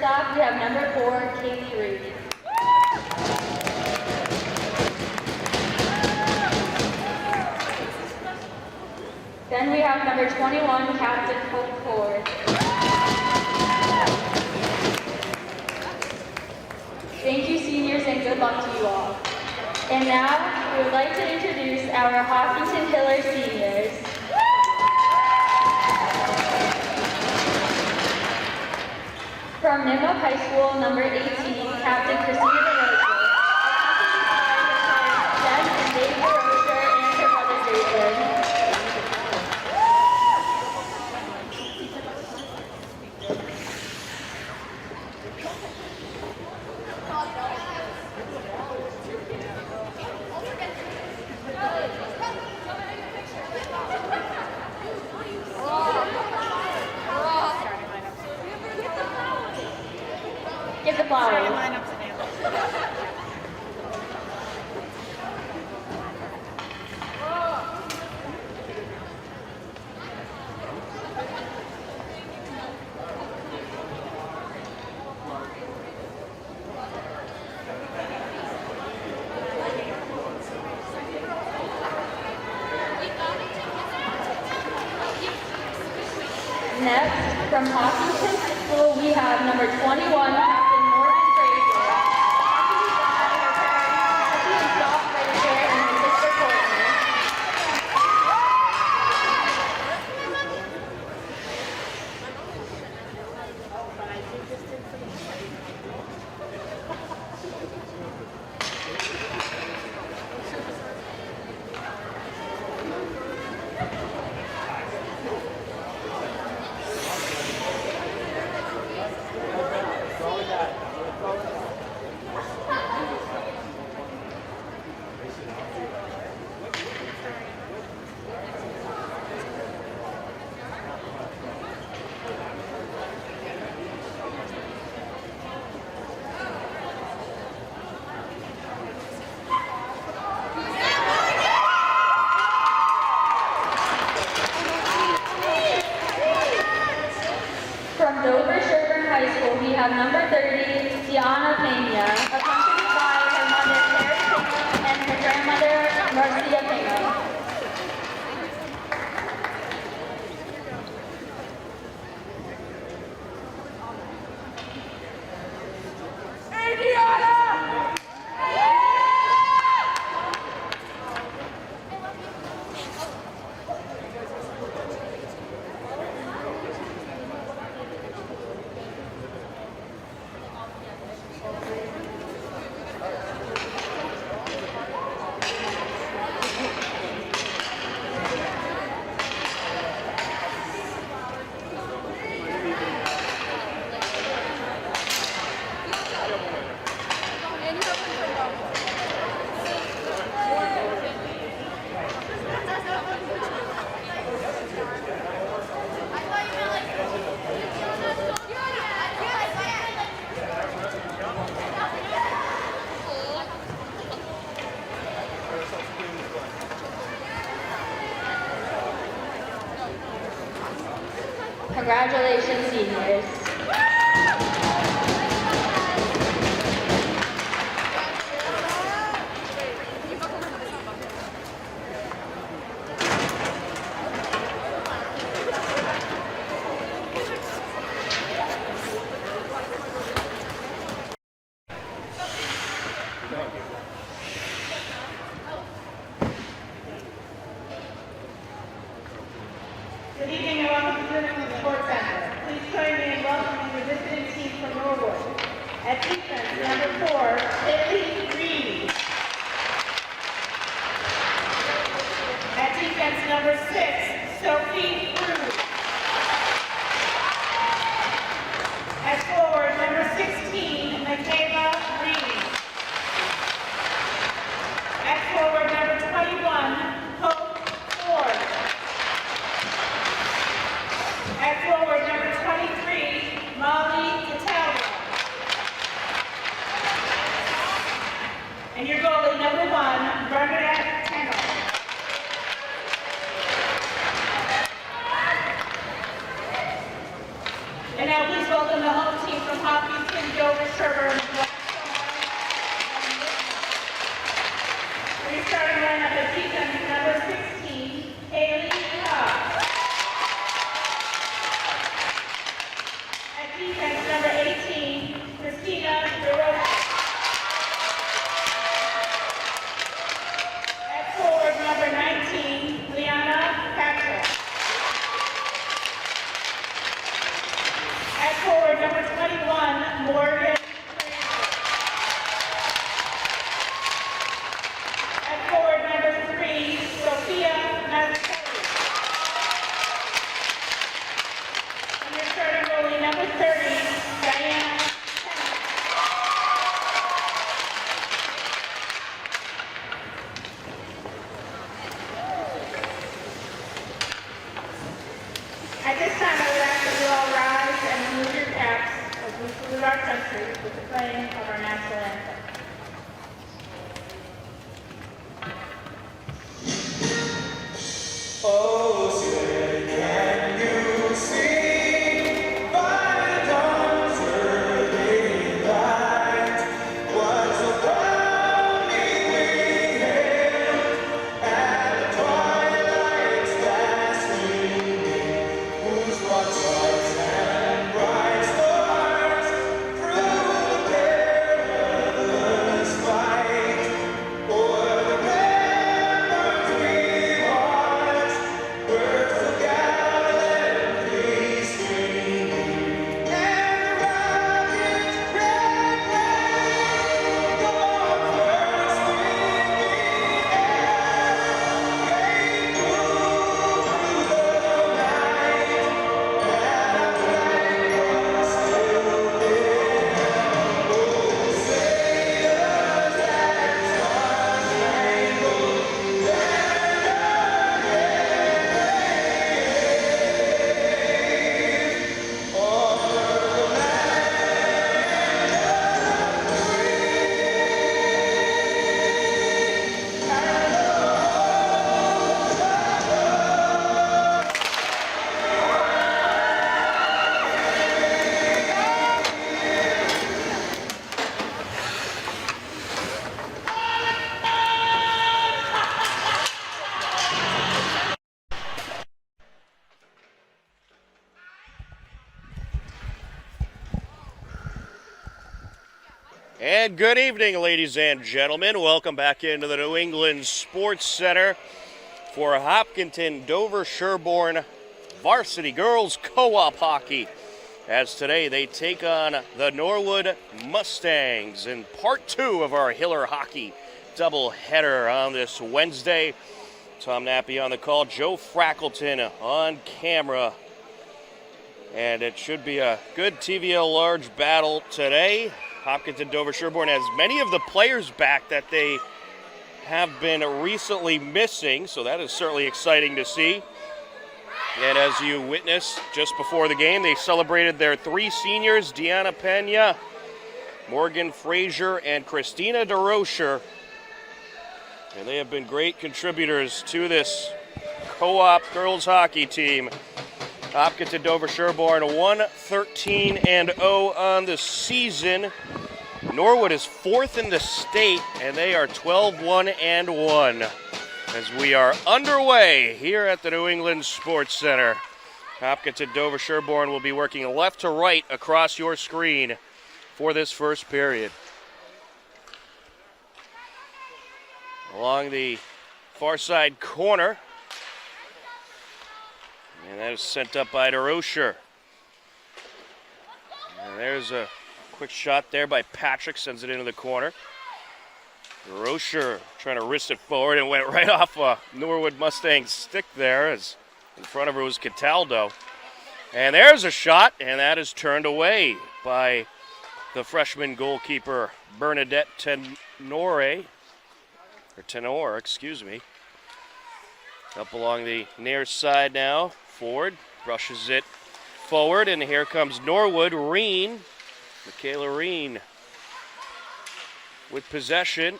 shortstop, we have number 4, Kaylee Reed. Then we have number 21, Captain Hope Ford. Thank you, seniors, and good luck to you all. And now, we would like to introduce our Hopkinton Hiller seniors. From Nimmo High School, number 18, Captain Christina DeRosa, accompanied by her parents Jen and Dave DeRosa and her brother David. Give the flowers. Next, from Hopkinton High School, we have number 21, Captain Morgan Frazier, accompanied by her parents, Kathy and Scott Frazier, and her sister Courtney. From Dover-Sherborn High School, we have number 30, Tiana Pena, accompanied by her mother, Carrie Pingham, and her grandmother, Marcia Pingham. Congratulations, seniors. Good evening and welcome to the Sports Center. Please join me in welcoming the visiting team from Norwood. At defense, number 4, Haley Reed. At defense, number 6, Sophie Cruz. At forward, number 16, Michaela Reed. At forward, number 21, Hope Ford. At forward, number 23, Molly Cataldo. And your goalie, number 1, Bernadette Tennell. And now please welcome the home team from Hopkinton. Dover-Sherborn Varsity. Restarting lineup at defense, number 16, Haley Cobb. At defense, number 18, Christina DeRosa. At forward, number 19, Liana Patrick. At forward, number 21, Morgan. At forward, number 3, Sophia Mazzucchelli. And your starting goalie, number 30, Diana Tennant. At this time, I would ask that you all rise and remove your caps as we salute our country with the playing of our national anthem. Oh, say, can you see by the dawn's early light what so proudly we hailed at the twilight's last gleaming, whose broad stripes and bright stars through the perilous fight o'er the ramparts we watched were so gallantly streaming, and the rocket's red flame gone first through the air, gave proof through the night that our flag was still there. Oh, sailors, that star-spangled And good evening, ladies and gentlemen. Welcome back into the New England Sports Center for Hopkinton Dover-Sherborn Varsity Girls Co-op Hockey. As today they take on the Norwood Mustangs in part 2 of our Hiller Hockey doubleheader on this Wednesday. Tom Nappy on the call, Joe Frackleton on camera. And it should be a good TVL large battle today. Hopkinton Dover-Sherborn has many of the players back that they have been recently missing, so that is certainly exciting to see. And as you witnessed just before the game, they celebrated their 3 seniors, Deanna Pena, Morgan Frazier, and Christina DeRocher. And they have been great contributors to this co-op girls hockey team. Hopkinton Dover-Sherborn 1-13-0 on the season. Norwood is 4th in the state, and they are 12-1-1 as we are underway here at the New England Sports Center. Hopkinton Dover-Sherborn will be working left to right across your screen for this first period. Along the far side corner, and that is sent up by DeRocher. And there's a quick shot there by Patrick, sends it into the corner. DeRocher trying to wrist it forward and went right off a Norwood Mustang's stick there, as in front of her was Cataldo. And there's a shot, and that is turned away by the freshman goalkeeper Bernadette Tenor, excuse me. Up along the near side now. Ford brushes it forward, and here comes Norwood. Michaela Reen with possession.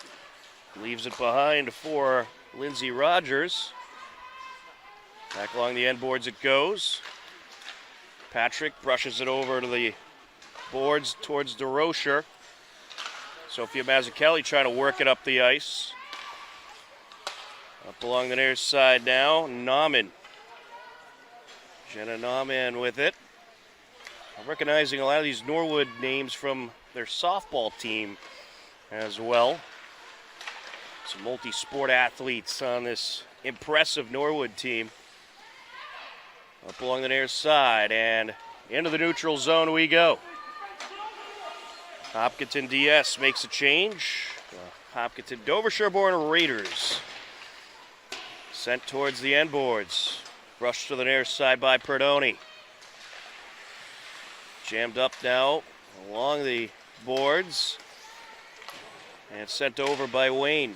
Leaves it behind for Lindsay Rogers. Back along the end boards it goes. Patrick brushes it over to the boards towards DeRocher. Sophia Mazzucchelli trying to work it up the ice. Up along the near side now, Nauman. Jenna Nauman with it. I'm recognizing a lot of these Norwood names from their softball team as well. Some multi-sport athletes on this impressive Norwood team. Up along the near side and into the neutral zone we go. Hopkinton DS makes a change. Hopkinton Dover-Sherborn Raiders. Sent towards the end boards. Rushed to the near side by Perdoni. Jammed up now along the boards. And sent over by Wayne.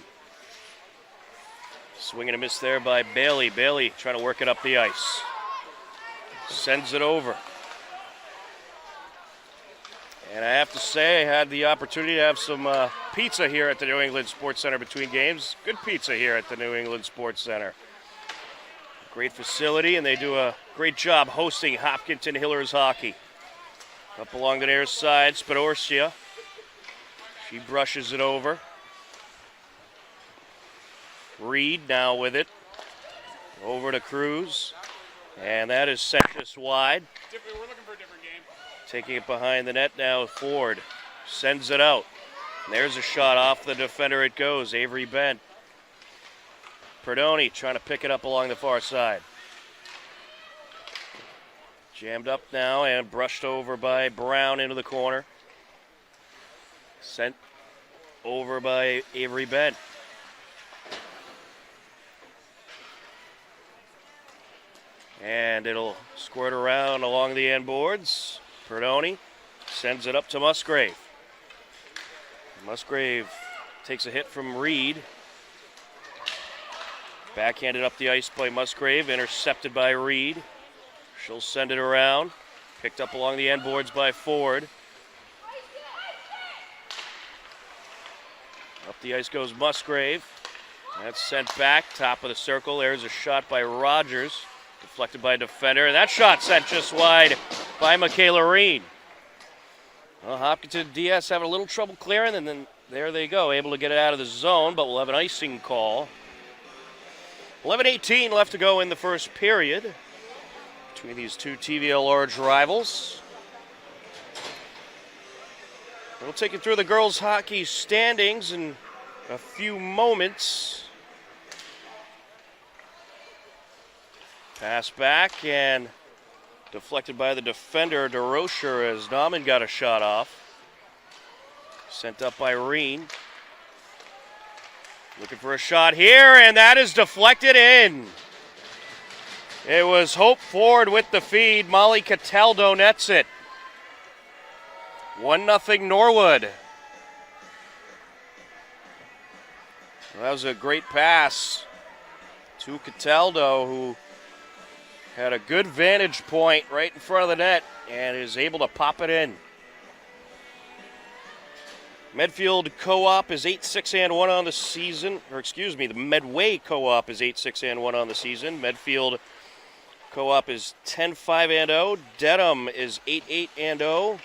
Swing and a miss there by Bailey. Bailey trying to work it up the ice. Sends it over. And I have to say, I had the opportunity to have some pizza here at the New England Sports Center between games. Good pizza here at the New England Sports Center. Great facility, and they do a great job hosting Hopkinton Hillers hockey. Up along the near side, Spadorcia. She brushes it over. Reed now with it. Over to Cruz. And that is sent just wide. We're looking for a different game. Taking it behind the net now, Ford sends it out. And there's a shot off the defender it goes, Avery Bent. Perdoni trying to pick it up along the far side. Jammed up now and brushed over by Brown into the corner. Sent over by Avery Bent. And it'll squirt around along the end boards. Perdoni sends it up to Musgrave. Musgrave takes a hit from Reed. Backhanded up the ice by Musgrave, intercepted by Reed. She'll send it around. Picked up along the end boards by Ford. Up the ice goes Musgrave. That's sent back, top of the circle. There's a shot by Rogers. Deflected by a defender, and that shot sent just wide by Michaela Reen. Well, Hopkinton DS having a little trouble clearing, and then there they go, able to get it out of the zone, but we'll have an icing call. 11:18 left to go in the first period between these two TVL large rivals. We'll take you through the girls' hockey standings in a few moments. Pass back and deflected by the defender, DeRocher, as Nauman got a shot off. Sent up by Reen. Looking for a shot here, and that is deflected in. It was Hope Ford with the feed. Molly Cataldo nets it. 1-0 Norwood. Well, that was a great pass to Cataldo, who had a good vantage point right in front of the net and is able to pop it in. Medfield Co-op is 8-6-1 on the season. The Medway Co-op is 8-6-1 on the season. Medfield Co-op is 10-5-0. Dedham is 8-8-0.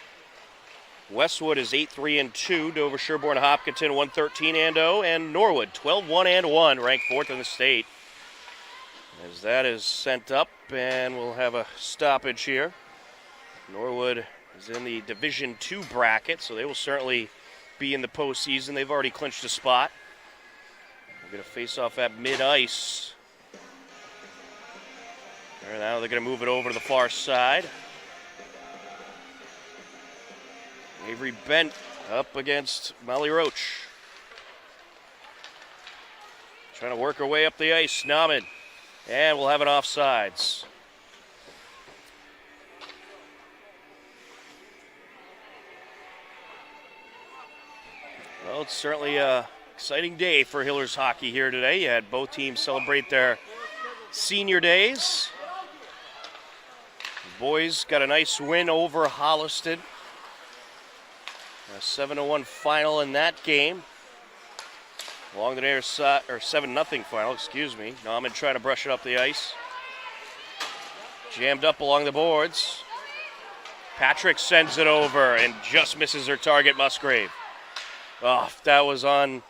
Westwood is 8-3-2. Dover-Sherborn Hopkinton 1-13-0. And Norwood 12-1-1, ranked 4th in the state. As that is sent up, and we'll have a stoppage here. Norwood is in the Division II bracket, so they will certainly be in the postseason. They've already clinched a spot. We're going to face off at mid-ice. And now they're going to move it over to the far side. Avery Bent up against Molly Roach. Trying to work her way up the ice. Nauman. And we'll have it offsides. Well, it's certainly an exciting day for Hillers hockey here today. You had both teams celebrate their senior days. The boys got a nice win over Holliston. A 7-1 final in that game. Along the near side, or 7-0 final, excuse me. Nauman trying to brush it up the ice. Jammed up along the boards. Patrick sends it over and just misses her target, Musgrave. Oh, if that was on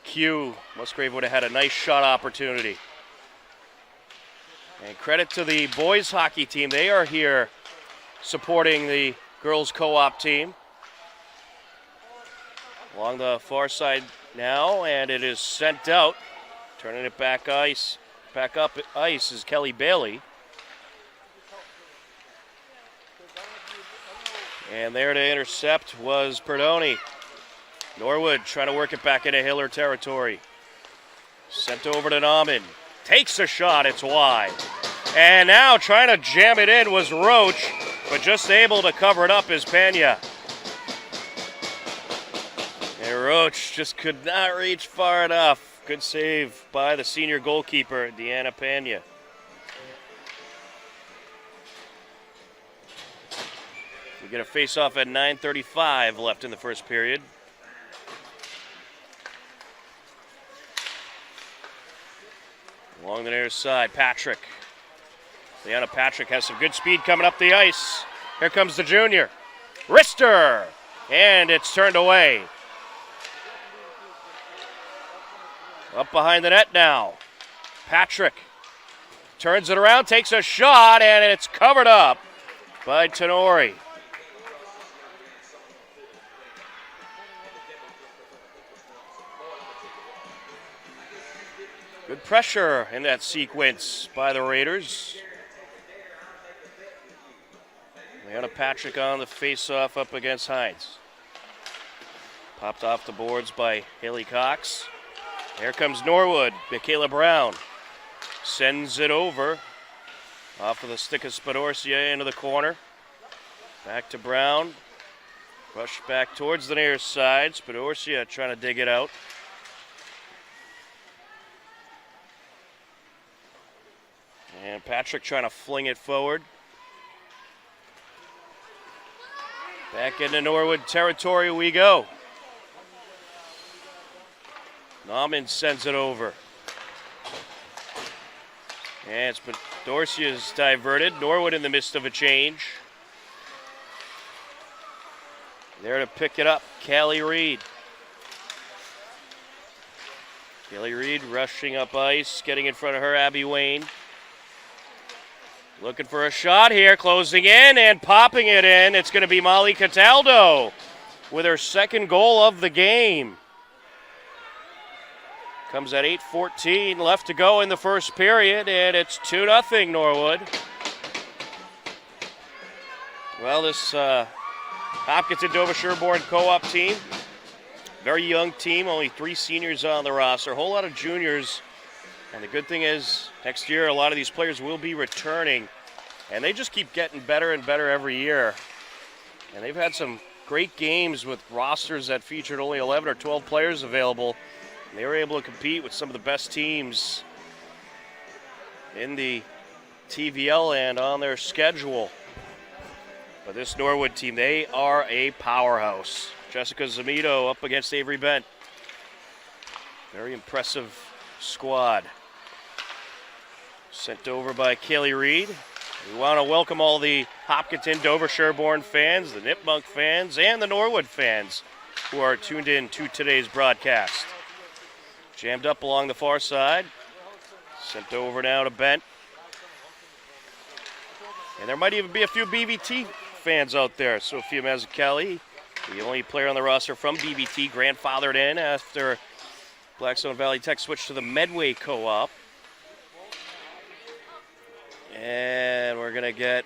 cue, Musgrave would have had a nice shot opportunity. And credit to the boys hockey team. They are here supporting the girls co-op team. Along the far side now, and it is sent out. Turning it back up ice is Kelly Bailey. And there to intercept was Perdoni. Norwood trying to work it back into Hiller territory. Sent over to Nauman. Takes a shot, it's wide. And now trying to jam it in was Roach, but just able to cover it up is Pena. And Roach just could not reach far enough. Good save by the senior goalkeeper, Deanna Pena. We get a face-off at 9:35 left in the first period. Along the near side, Patrick. Leanna Patrick has some good speed coming up the ice. Here comes the junior. Wrister! And it's turned away. Up behind the net now. Patrick turns it around, takes a shot, and it's covered up by Tenori. Good pressure in that sequence by the Raiders. Leanna Patrick on the face-off up against Hines. Popped off the boards by Haley Cox. Here comes Norwood. Michaela Brown sends it over. Off of the stick of Spadorcia into the corner. Back to Brown. Rush back towards the near side. Spadorcia trying to dig it out. And Patrick trying to fling it forward. Back into Norwood territory we go. Nauman sends it over. And Spadorcia is diverted. Norwood in the midst of a change. There to pick it up, Callie Reed. Callie Reed rushing up ice, getting in front of her, Abby Wayne. Looking for a shot here, closing in and popping it in. It's going to be Molly Cataldo with her second goal of the game. Comes at 8:14 left to go in the first period, and it's 2-0 Norwood. Well, this Hopkinton Dover-Sherborn co-op team, very young team, only 3 seniors on the roster, a whole lot of juniors. And the good thing is, next year, a lot of these players will be returning. And they just keep getting better and better every year. And they've had some great games with rosters that featured only 11 or 12 players available. And they were able to compete with some of the best teams in the TVL and on their schedule. But this Norwood team, they are a powerhouse. Jessica Zamito up against Avery Bent. Very impressive squad. Sent over by Kaylee Reed. We want to welcome all the Hopkinton Dover-Sherborn fans, the Nipmunk fans, and the Norwood fans who are tuned in to today's broadcast. Jammed up along the far side. Sent over now to Bent. And there might even be a few BVT fans out there. Sophia Mazzucchelli, the only player on the roster from BVT, grandfathered in after Blackstone Valley Tech switched to the Medway co-op. And we're going to get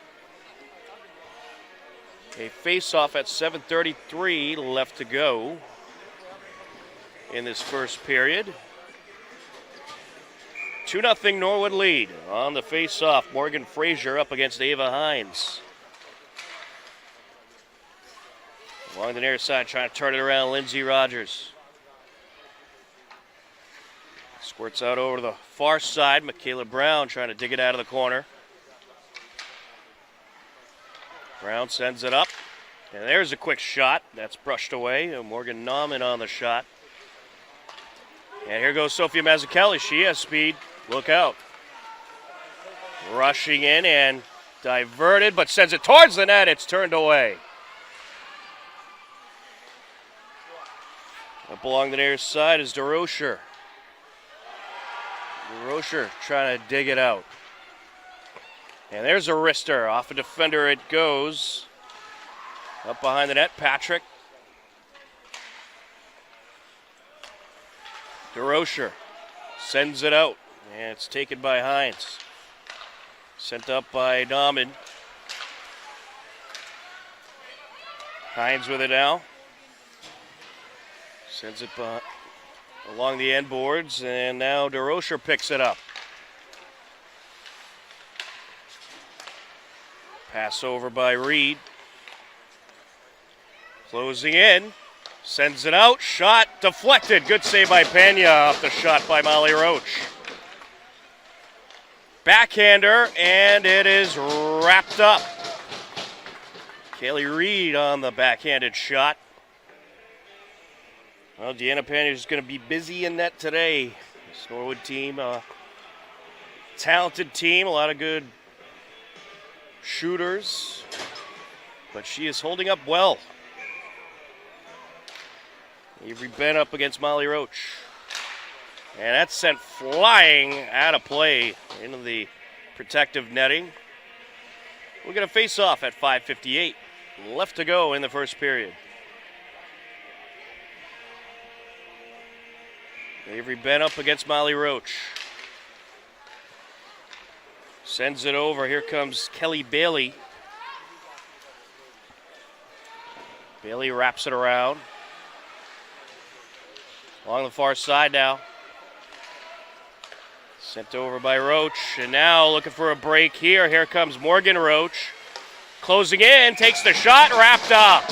a face-off at 7:33 left to go in this first period. 2-0 Norwood lead on the face-off. Morgan Frazier up against Ava Hines. Along the near side, trying to turn it around, Lindsey Rogers. Squirts out over to the far side. Michaela Brown trying to dig it out of the corner. Brown sends it up. And there's a quick shot. That's brushed away. Morgan Nauman on the shot. And here goes Sophia Mazzucchelli. She has speed. Look out. Rushing in and Diverted, but sends it towards the net. It's turned away. Up along the near side is DeRocher. DeRocher trying to dig it out. And there's a wrister. Off a defender it goes. Up behind the net, Patrick. DeRocher sends it out. And it's taken by Hines. Sent up by Nauman. Hines with it now. Sends it along the end boards, and now DeRocher picks it up. Pass over by Reed. Closing in. Sends it out. Shot deflected. Good save by Pena off the shot by Molly Roach. Backhander, and it is wrapped up. Kaylee Reed on the backhanded shot. Well, Deanna Pena is going to be busy in net today. This Norwood team, talented team, a lot of good shooters, but she is holding up well. Avery Bent up against Molly Roach. And that's sent flying out of play into the protective netting. We'll get a face-off at 5:58. Left to go in the first period. Avery Bent up against Molly Roach. Sends it over. Here comes Kelly Bailey. Bailey wraps it around. Along the far side now. Sent over by Roach. And now looking for a break here. Here comes Morgan Roach. Closing in. Takes the shot. Wrapped up.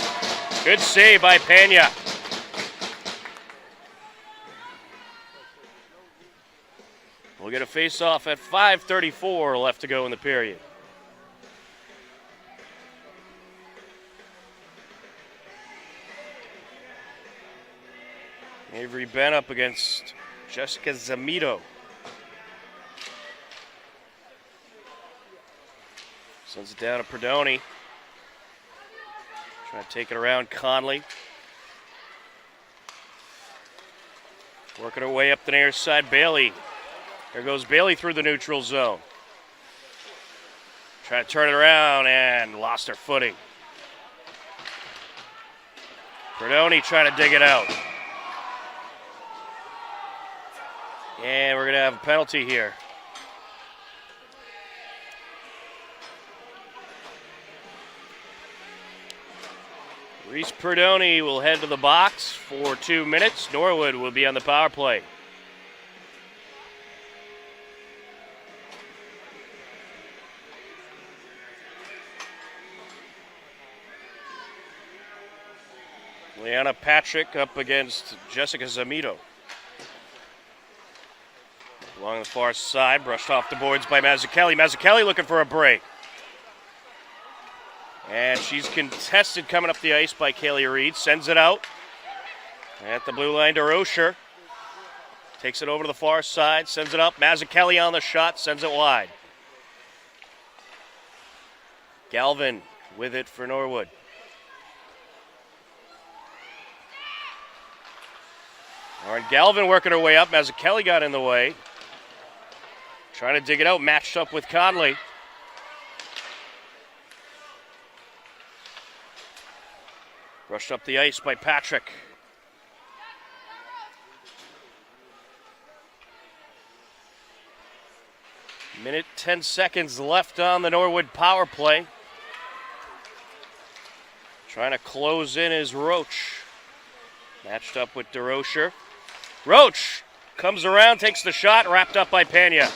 Good save by Pena. We'll get a face-off at 5:34 left to go in the period. Avery Bent up against Jessica Zamito. Sends it down to Perdoni. Trying to take it around Conley. Working her way up the near side, Bailey. There goes Bailey through the neutral zone. Trying to turn it around and lost her footing. Perdoni trying to dig it out. And we're going to have a penalty here. Reese Perdoni will head to the box for 2 minutes. Norwood will be on the power play. Leanna Patrick up against Jessica Zamito. Along the far side, brushed off the boards by Mazzucchelli. Mazzucchelli looking for a break. And she's contested coming up the ice by Kaylee Reed. Sends it out. At the blue line to Rocher. Takes it over to the far side, sends it up. Mazzucchelli on the shot, sends it wide. Galvin with it for Norwood. All right, Galvin working her way up. Mazzucchelli got in the way. Trying to dig it out, matched up with Conley. Rushed up the ice by Patrick. Minute 10 seconds left on the Norwood power play. Trying to close in is Roach. Matched up with DeRocher. Roach comes around, takes the shot, wrapped up by Pena.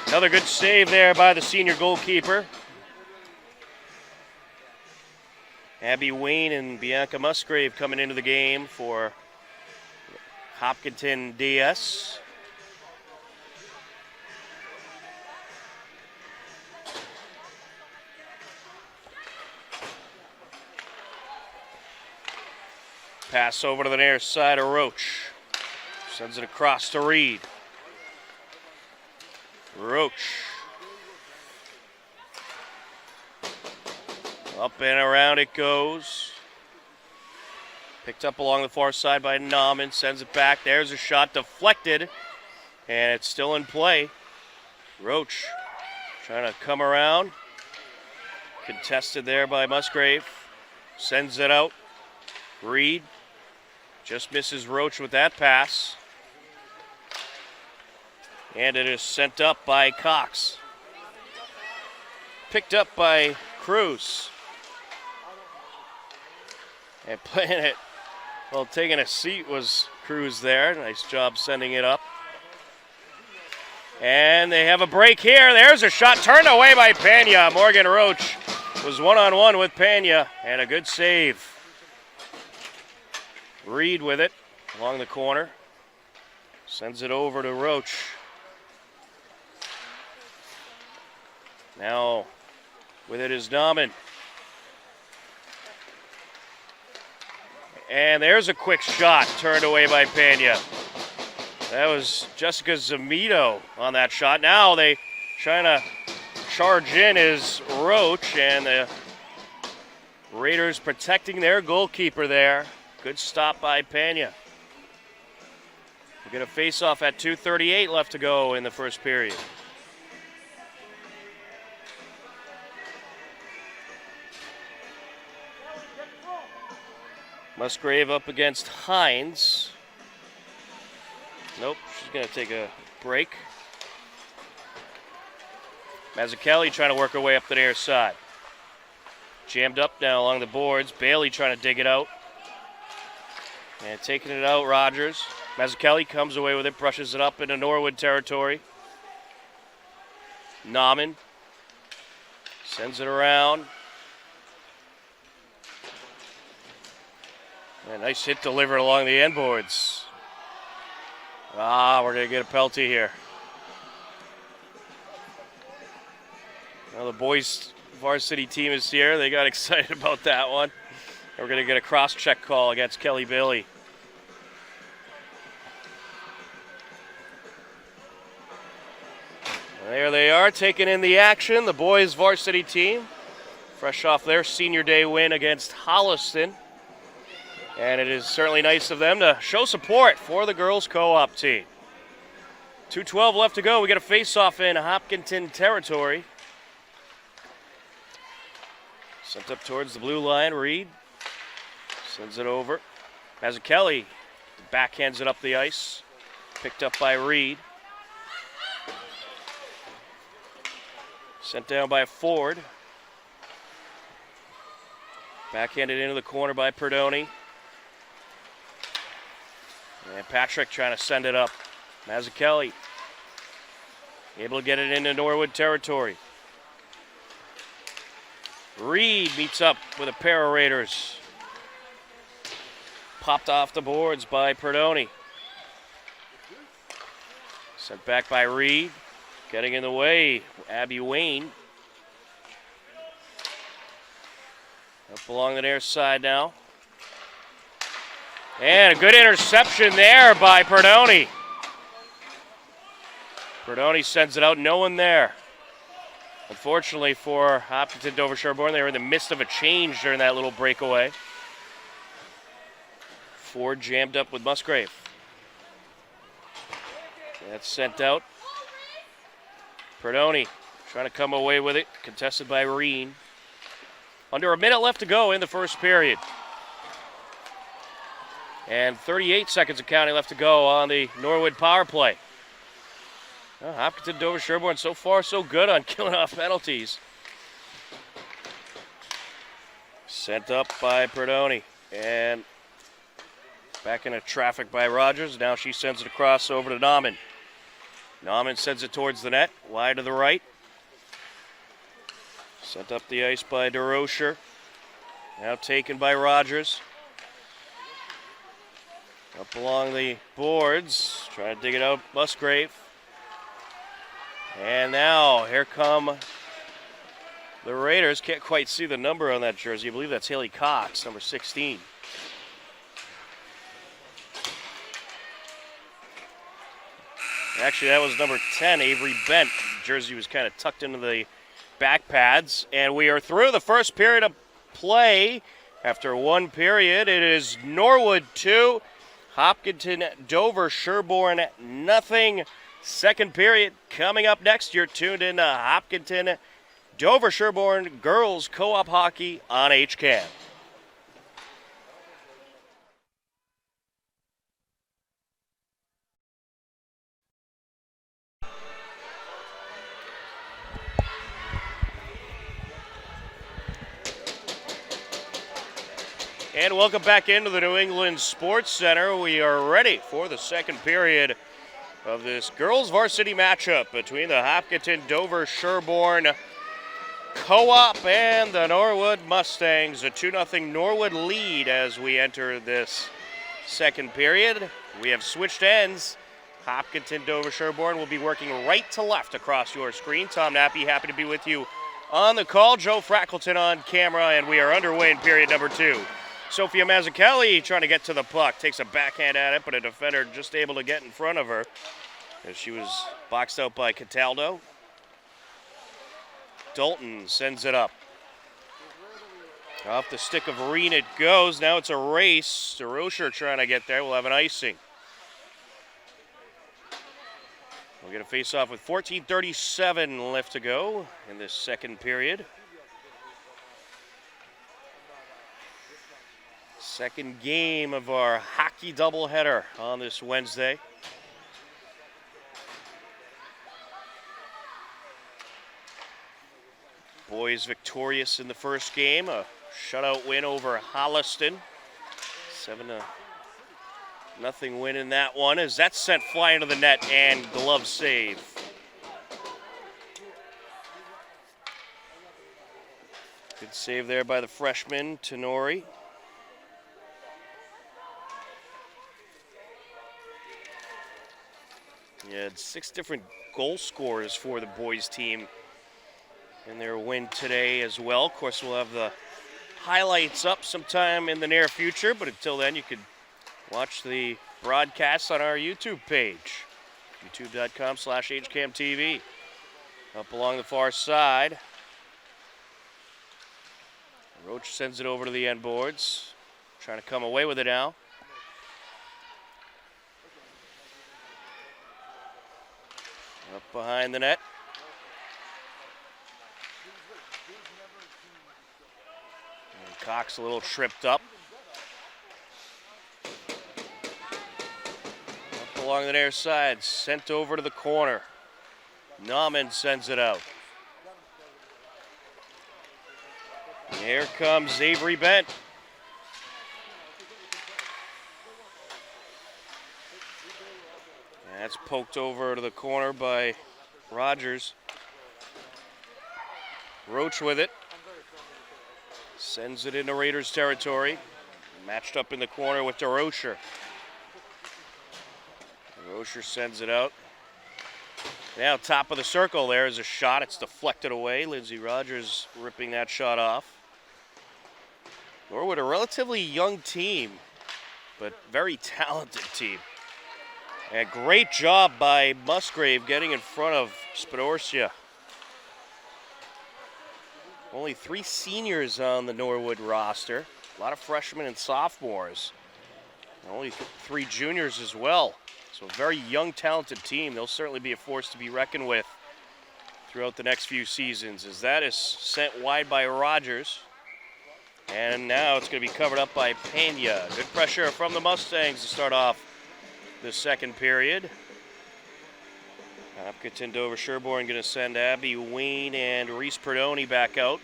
Another good save there by the senior goalkeeper. Abby Wayne and Bianca Musgrave coming into the game for Hopkinton DS. Pass over to the near side of Roach. Sends it across to Reed. Roach Up and around it goes. Picked up along the far side by Nauman. Sends it back. There's a shot deflected. And it's still in play. Roach trying to come around. Contested there by Musgrave. Sends it out. Reed just misses Roach with that pass. And it is sent up by Cox. Picked up by Cruz. And playing it, well, taking a seat was Cruz there. Nice job sending it up. And they have a break here. There's a shot turned away by Pena. Morgan Roach was one-on-one with Pena, and a good save. Reed with it along the corner. Sends it over to Roach. Now with it is Nauman. And there's a quick shot turned away by Pena. That was Jessica Zamito on that shot. Now they trying to charge in is Roach, and the Raiders protecting their goalkeeper there. Good stop by Pena. We get a face-off at 2:38 left to go in the first period. Musgrave up against Hines. Nope, she's going to take a break. Mazzucchelli trying to work her way up the near side. Jammed up now along the boards. Bailey trying to dig it out. And taking it out, Rogers. Mazzucchelli comes away with it, brushes it up into Norwood territory. Nauman sends it around. And nice hit delivered along the end boards. We're going to get a penalty here. Now the boys varsity team is here. They got excited about that one. We're going to get a cross-check call against Kelly Bailey. There they are, taking in the action. The boys varsity team, fresh off their senior day win against Holliston. And it is certainly nice of them to show support for the girls co-op team. 2:12 left to go. We get a face-off in Hopkinton territory. Sent up towards the blue line. Reed sends it over. Mazzucchelli backhands it up the ice. Picked up by Reed. Sent down by Ford. Backhanded into the corner by Perdoni. And Patrick trying to send it up. Mazzucchelli able to get it into Norwood territory. Reed meets up with a pair of Raiders. Popped off the boards by Perdoni. Sent back by Reed. Getting in the way, Abby Wayne. Up along the near side now. And a good interception there by Perdoni. Perdoni sends it out, no one there. Unfortunately for Hopkinton Dover-Sherborn, they were in the midst of a change during that little breakaway. Ford jammed up with Musgrave. That's sent out. Perdoni trying to come away with it, contested by Reen. Under a minute left to go in the first period. And 38 seconds of counting left to go on the Norwood power play. Well, Hopkinton Dover-Sherborn so far so good on killing off penalties. Sent up by Perdoni. And back into traffic by Rogers. Now she sends it across over to Nauman. Nauman sends it towards the net, wide to the right. Sent up the ice by DeRocher. Now taken by Rogers. Up along the boards, trying to dig it out, Musgrave. And now, here come the Raiders. Can't quite see the number on that jersey. I believe that's Haley Cox, number 16. Actually, that was number 10, Avery Bent. The jersey was kind of tucked into the back pads. And we are through the first period of play. After one period, it is Norwood 2, Hopkinton Dover-Sherborn nothing. Second period coming up next. You're tuned in to Hopkinton Dover-Sherborn Girls Co-op Hockey on HCAM. And welcome back into the New England Sports Center. We are ready for the second period of this girls varsity matchup between the Hopkinton Dover-Sherborn Co-op and the Norwood Mustangs. A 2-0 Norwood lead as we enter this second period. We have switched ends. Hopkinton Dover-Sherborn will be working right to left across your screen. Tom Nappy, happy to be with you on the call. Joe Frackleton on camera, and we are underway in period number 2. Sophia Mazzucchelli trying to get to the puck. Takes a backhand at it, but a defender just able to get in front of her as she was boxed out by Cataldo. Dalton sends it up. Off the stick of Reen it goes. Now it's a race. DeRocher trying to get there. We'll have an icing. We'll get a face-off with 14:37 left to go in this second period. Second game of our hockey doubleheader on this Wednesday. Boys victorious in the first game, a shutout win over Holliston. 7-0 win in that one as that's sent flying to the net and glove save. Good save there by the freshman, Tenori. You had 6 different goal scorers for the boys team in their win today as well. Of course, we'll have the highlights up sometime in the near future, but until then, you could watch the broadcast on our YouTube page, youtube.com/HCAMTV. Up along the far side, Roach sends it over to the end boards, trying to come away with it now. Up behind the net. And Cox a little tripped up. Up along the near side, sent over to the corner. Nauman sends it out. And here comes Avery Bent. That's poked over to the corner by Rogers. Roach with it. Sends it into Raiders territory. Matched up in the corner with DeRocher. DeRocher sends it out. Now top of the circle there is a shot. It's deflected away. Lindsey Rogers ripping that shot off. Norwood, a relatively young team, but very talented team. A great job by Musgrave getting in front of Spadorcia. Only 3 seniors on the Norwood roster. A lot of freshmen and sophomores. And only 3 juniors as well. So a very young, talented team. They'll certainly be a force to be reckoned with throughout the next few seasons, as that is sent wide by Rogers. And now it's going to be covered up by Pena. Good pressure from the Mustangs to start off the second period. Hopkinton Dover-Sherborn going to send Abby Wayne and Reese Perdoni back out.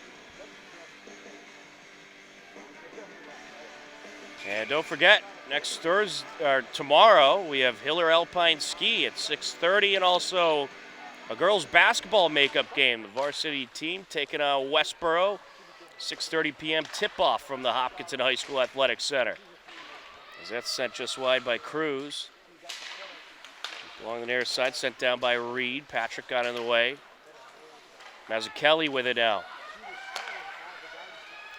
And don't forget, next Thursday or tomorrow we have Hiller Alpine Ski at 6:30, and also a girls basketball makeup game. The varsity team taking on Westboro. 6:30 p.m. tip-off from the Hopkinton High School Athletic Center. As that's sent just wide by Cruz. Along the near side, sent down by Reed. Patrick got in the way. Mazzucchelli with it now.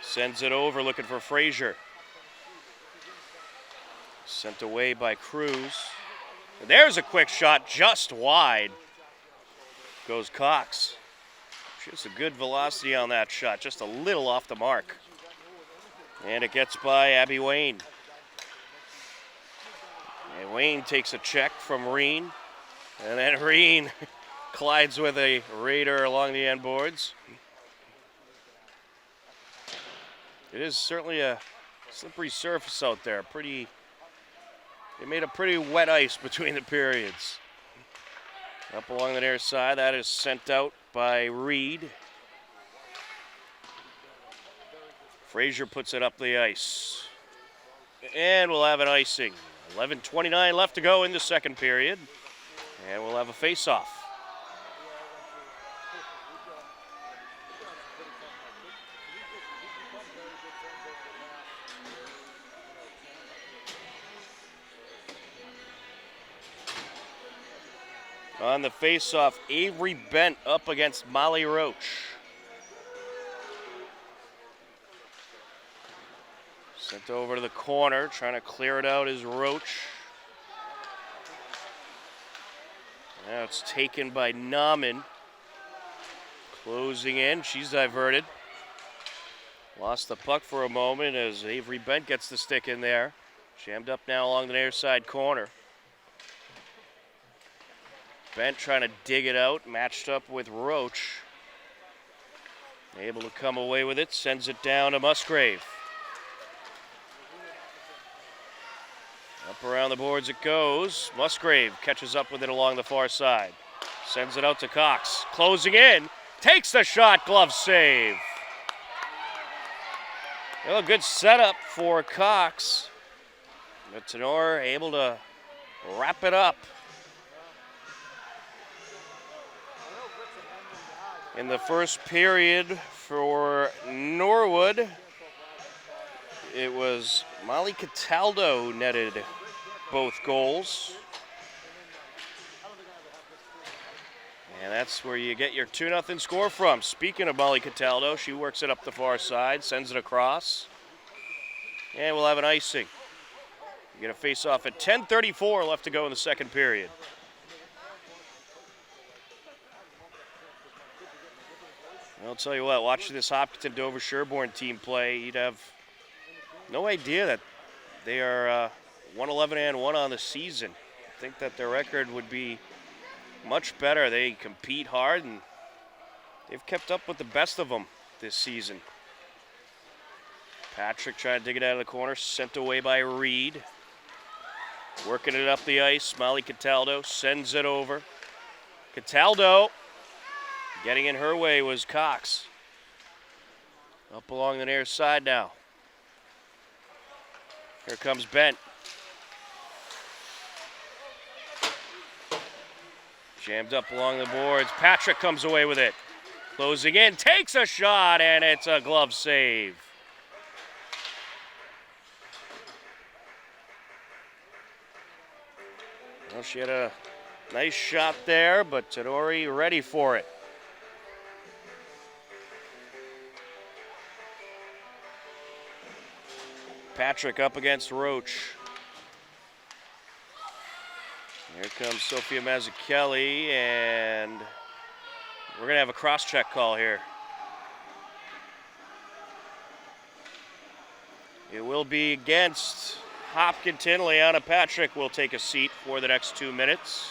Sends it over, looking for Frazier. Sent away by Cruz. And there's a quick shot, just wide. Goes Cox. Just a good velocity on that shot, just a little off the mark. And it gets by Abby Wayne. And Wayne takes a check from Reen. And then Reen collides with a Raider along the end boards. It is certainly a slippery surface out there. They made a pretty wet ice between the periods. Up along the near side, that is sent out by Reed. Frazier puts it up the ice. And we'll have an icing. 11:29 left to go in the second period. And we'll have a face-off. On the face-off, Avery Bent up against Molly Roach. Sent over to the corner, trying to clear it out is Roach. Now it's taken by Nauman. Closing in, she's diverted. Lost the puck for a moment as Avery Bent gets the stick in there. Jammed up now along the near side corner. Bent trying to dig it out, matched up with Roach. Able to come away with it, sends it down to Musgrave. Up around the boards it goes. Musgrave catches up with it along the far side. Sends it out to Cox. Closing in, takes the shot, glove save. Well, a good setup for Cox. But Tenor able to wrap it up. In the first period for Norwood, it was Molly Cataldo who netted both goals. And that's where you get your 2-0 score from. Speaking of Molly Cataldo, she works it up the far side, sends it across. And we'll have an icing. You get a face-off at 10:34 left to go in the second period. I'll tell you what, watching this Hopkinton Dover-Sherborn team play, you'd have no idea that they are 1-11-1 on the season. I think that their record would be much better. They compete hard, and they've kept up with the best of them this season. Patrick trying to dig it out of the corner, sent away by Reed. Working it up the ice, Molly Cataldo sends it over. Cataldo. Getting in her way was Cox. Up along the near side now. Here comes Bent. Jammed up along the boards. Patrick comes away with it. Closing in, takes a shot, and it's a glove save. Well, she had a nice shot there, but Tadori ready for it. Patrick up against Roach. Here comes Sophia Mazzucchelli, and we're going to have a cross-check call here. It will be against Hopkinton. Leanna Patrick will take a seat for the next 2 minutes.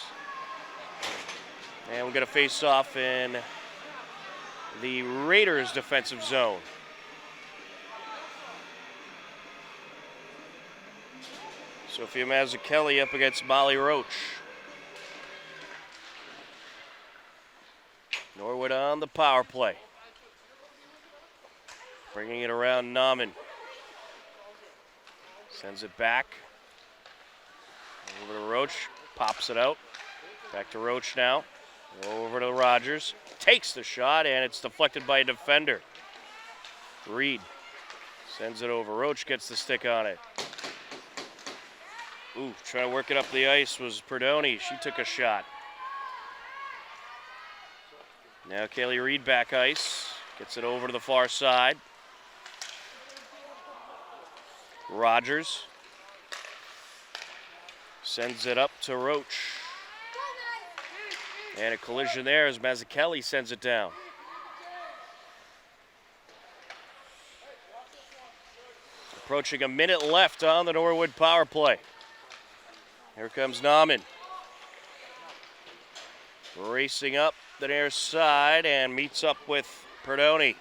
And we're going to face off in the Raiders' defensive zone. Sophia Mazzucchelli up against Molly Roach. Norwood on the power play. Bringing it around Nauman. Sends it back. Over to Roach. Pops it out. Back to Roach now. Over to Rogers. Takes the shot, and it's deflected by a defender. Reed sends it over. Roach gets the stick on it. Ooh, trying to work it up the ice was Perdoni. She took a shot. Now Kaylee Reed back ice. Gets it over to the far side. Rogers sends it up to Roach. And a collision there as Mazzucchelli sends it down. Approaching a minute left on the Norwood power play. Here comes Nauman. Racing up the near side and meets up with Perdoni.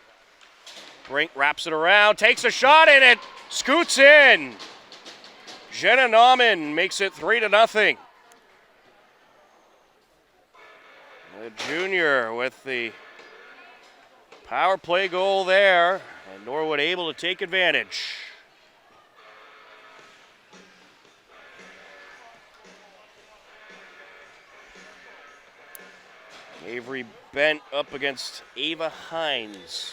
Brink wraps it around, takes a shot, and it scoots in. Jenna Nauman makes it 3-0. The junior with the power play goal there, and Norwood able to take advantage. Avery Bent up against Ava Hines.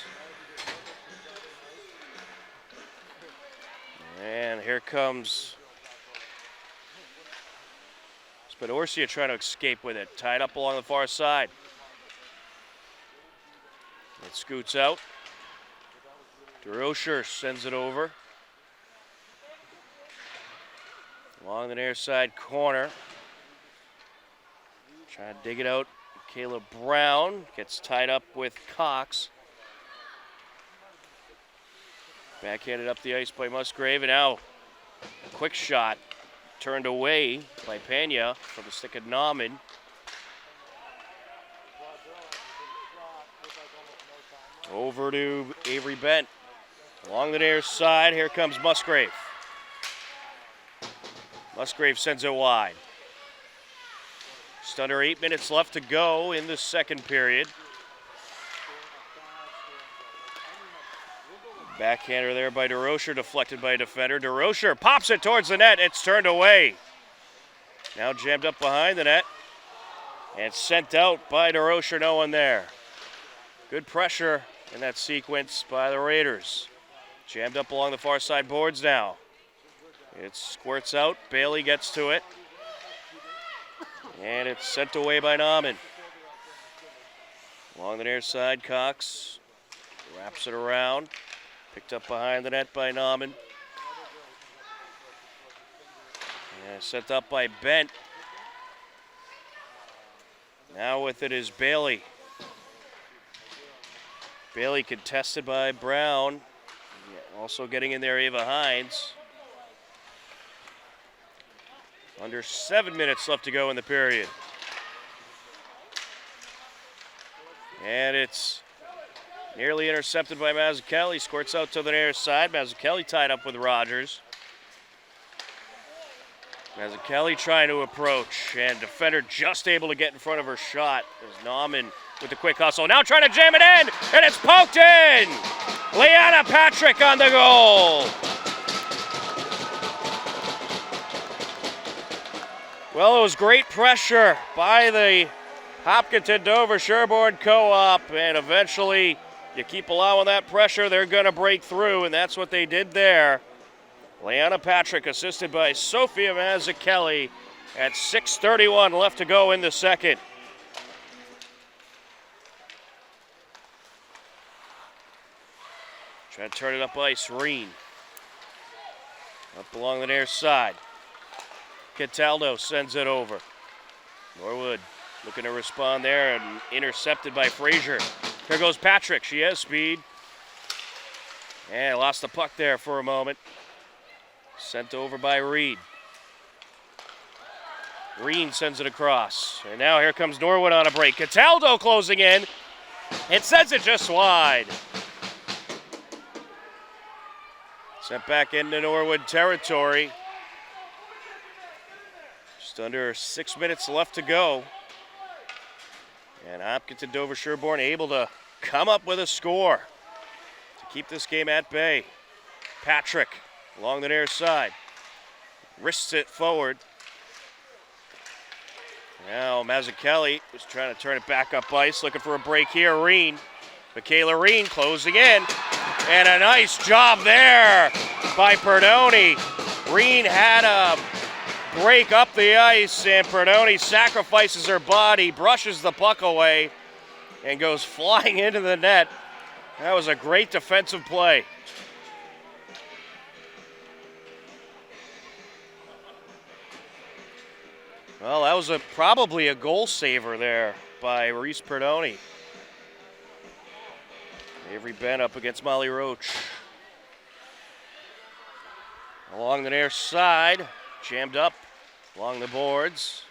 And here comes Spadorcia trying to escape with it. Tied up along the far side. It scoots out. DeRocher sends it over. Along the near side corner. Trying to dig it out. Kayla Brown gets tied up with Cox. Backhanded up the ice by Musgrave, and now a quick shot turned away by Pena from the stick of Nauman. Over to Avery Bent. Along the near side, here comes Musgrave. Musgrave sends it wide. Just under 8 minutes left to go in the second period. Backhander there by DeRocher, deflected by a defender. DeRocher pops it towards the net. It's turned away. Now jammed up behind the net. And sent out by DeRocher, no one there. Good pressure in that sequence by the Raiders. Jammed up along the far side boards now. It squirts out. Bailey gets to it. And it's sent away by Nauman. Along the near side, Cox wraps it around. Picked up behind the net by Nauman. And sent up by Bent. Now with it is Bailey. Bailey contested by Brown. Also getting in there, Ava Hines. Under 7 minutes left to go in the period. And it's nearly intercepted by Mazzucchelli. Squirts out to the near side. Mazzucchelli tied up with Rogers. Mazzucchelli trying to approach, and defender just able to get in front of her shot. There's Nauman with the quick hustle. Now trying to jam it in, and it's poked in! Leanna Patrick on the goal! Well, it was great pressure by the Hopkinton Dover-Sherborn co-op, and eventually you keep allowing that pressure, they're going to break through, and that's what they did there. Leanna Patrick assisted by Sophia Mazzucchelli at 6:31 left to go in the second. Try to turn it up ice, Reen. Up along the near side. Cataldo sends it over. Norwood looking to respond there and intercepted by Frazier. There goes Patrick. She has speed. And lost the puck there for a moment. Sent over by Reed. Reen sends it across. And now here comes Norwood on a break. Cataldo closing in. It sends it just wide. Sent back into Norwood territory. Just under 6 minutes left to go. And Hopkinton Dover-Sherborn able to come up with a score to keep this game at bay. Patrick along the near side. Wrists it forward. Now Mazzucchelli is trying to turn it back up ice, looking for a break here. Reen. Michaela Reen closing in. And a nice job there by Perdoni. Reen had a break up the ice, and Perdoni sacrifices her body, brushes the puck away, and goes flying into the net. That was a great defensive play. Well, that was probably a goal saver there by Reese Perdoni. Avery Bent up against Molly Roach. Along the near side, jammed up along the boards.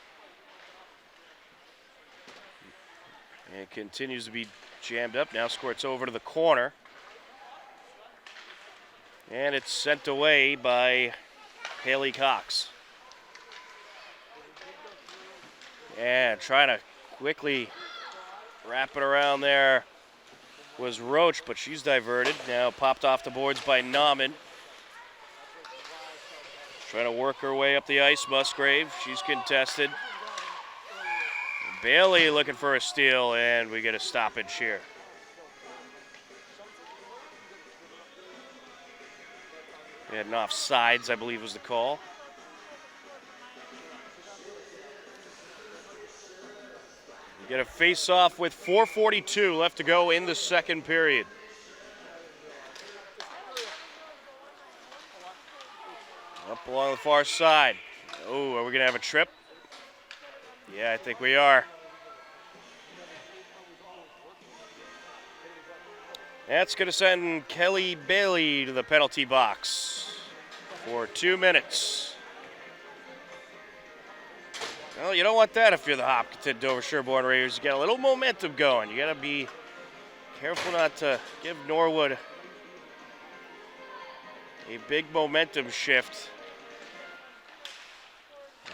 And it continues to be jammed up. Now squirts over to the corner. And it's sent away by Haley Cox. And trying to quickly wrap it around there was Roach, but she's diverted. Now popped off the boards by Nauman. Trying to work her way up the ice, Musgrave. She's contested. Bailey looking for a steal, and we get a stoppage here. We had an offsides, I believe was the call. We get a face-off with 4:42 left to go in the second period. Up along the far side. Oh, are we going to have a trip? Yeah, I think we are. That's going to send Kelly Bailey to the penalty box for 2 minutes. Well, you don't want that if you're the Hopkinton Dover-Sherborn Raiders. You got a little momentum going. You got to be careful not to give Norwood a big momentum shift.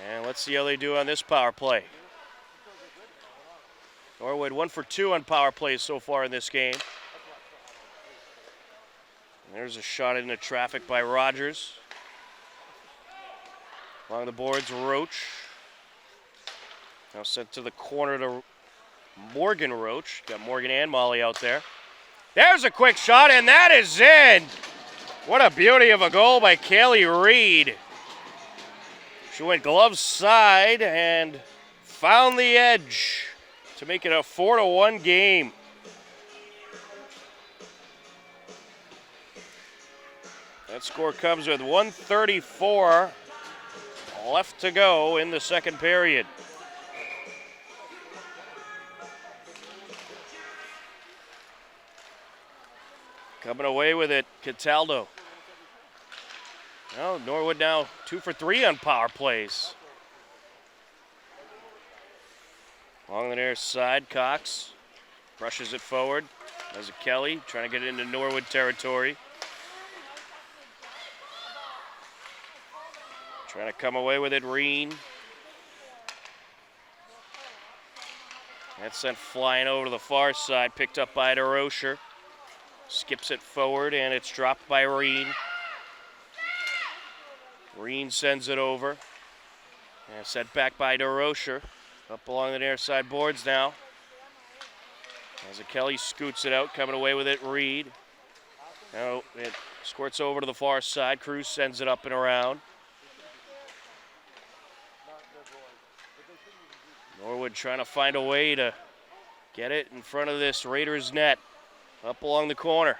And let's see how they do on this power play. Norwood 1 for 2 on power plays so far in this game. There's a shot into traffic by Rogers. Along the boards, Roach. Now sent to the corner to Morgan Roach. Got Morgan and Molly out there. There's a quick shot, and that is in. What a beauty of a goal by Kaylee Reed. She went glove side and found the edge to make it a 4-1 game. That score comes with 1:34 left to go in the second period. Coming away with it, Cataldo. Well, Norwood now 2 for 3 on power plays. Along the near side, Cox brushes it forward. There's a Kelly trying to get it into Norwood territory. Trying to come away with it, Reen. That's sent flying over to the far side, picked up by DeRocher. Skips it forward, and it's dropped by Reen. Reen sends it over. And sent back by DeRocher. Up along the near side boards now. As a Kelly scoots it out, coming away with it, Reed. Now it squirts over to the far side. Cruz sends it up and around. Norwood trying to find a way to get it in front of this Raiders net. Up along the corner.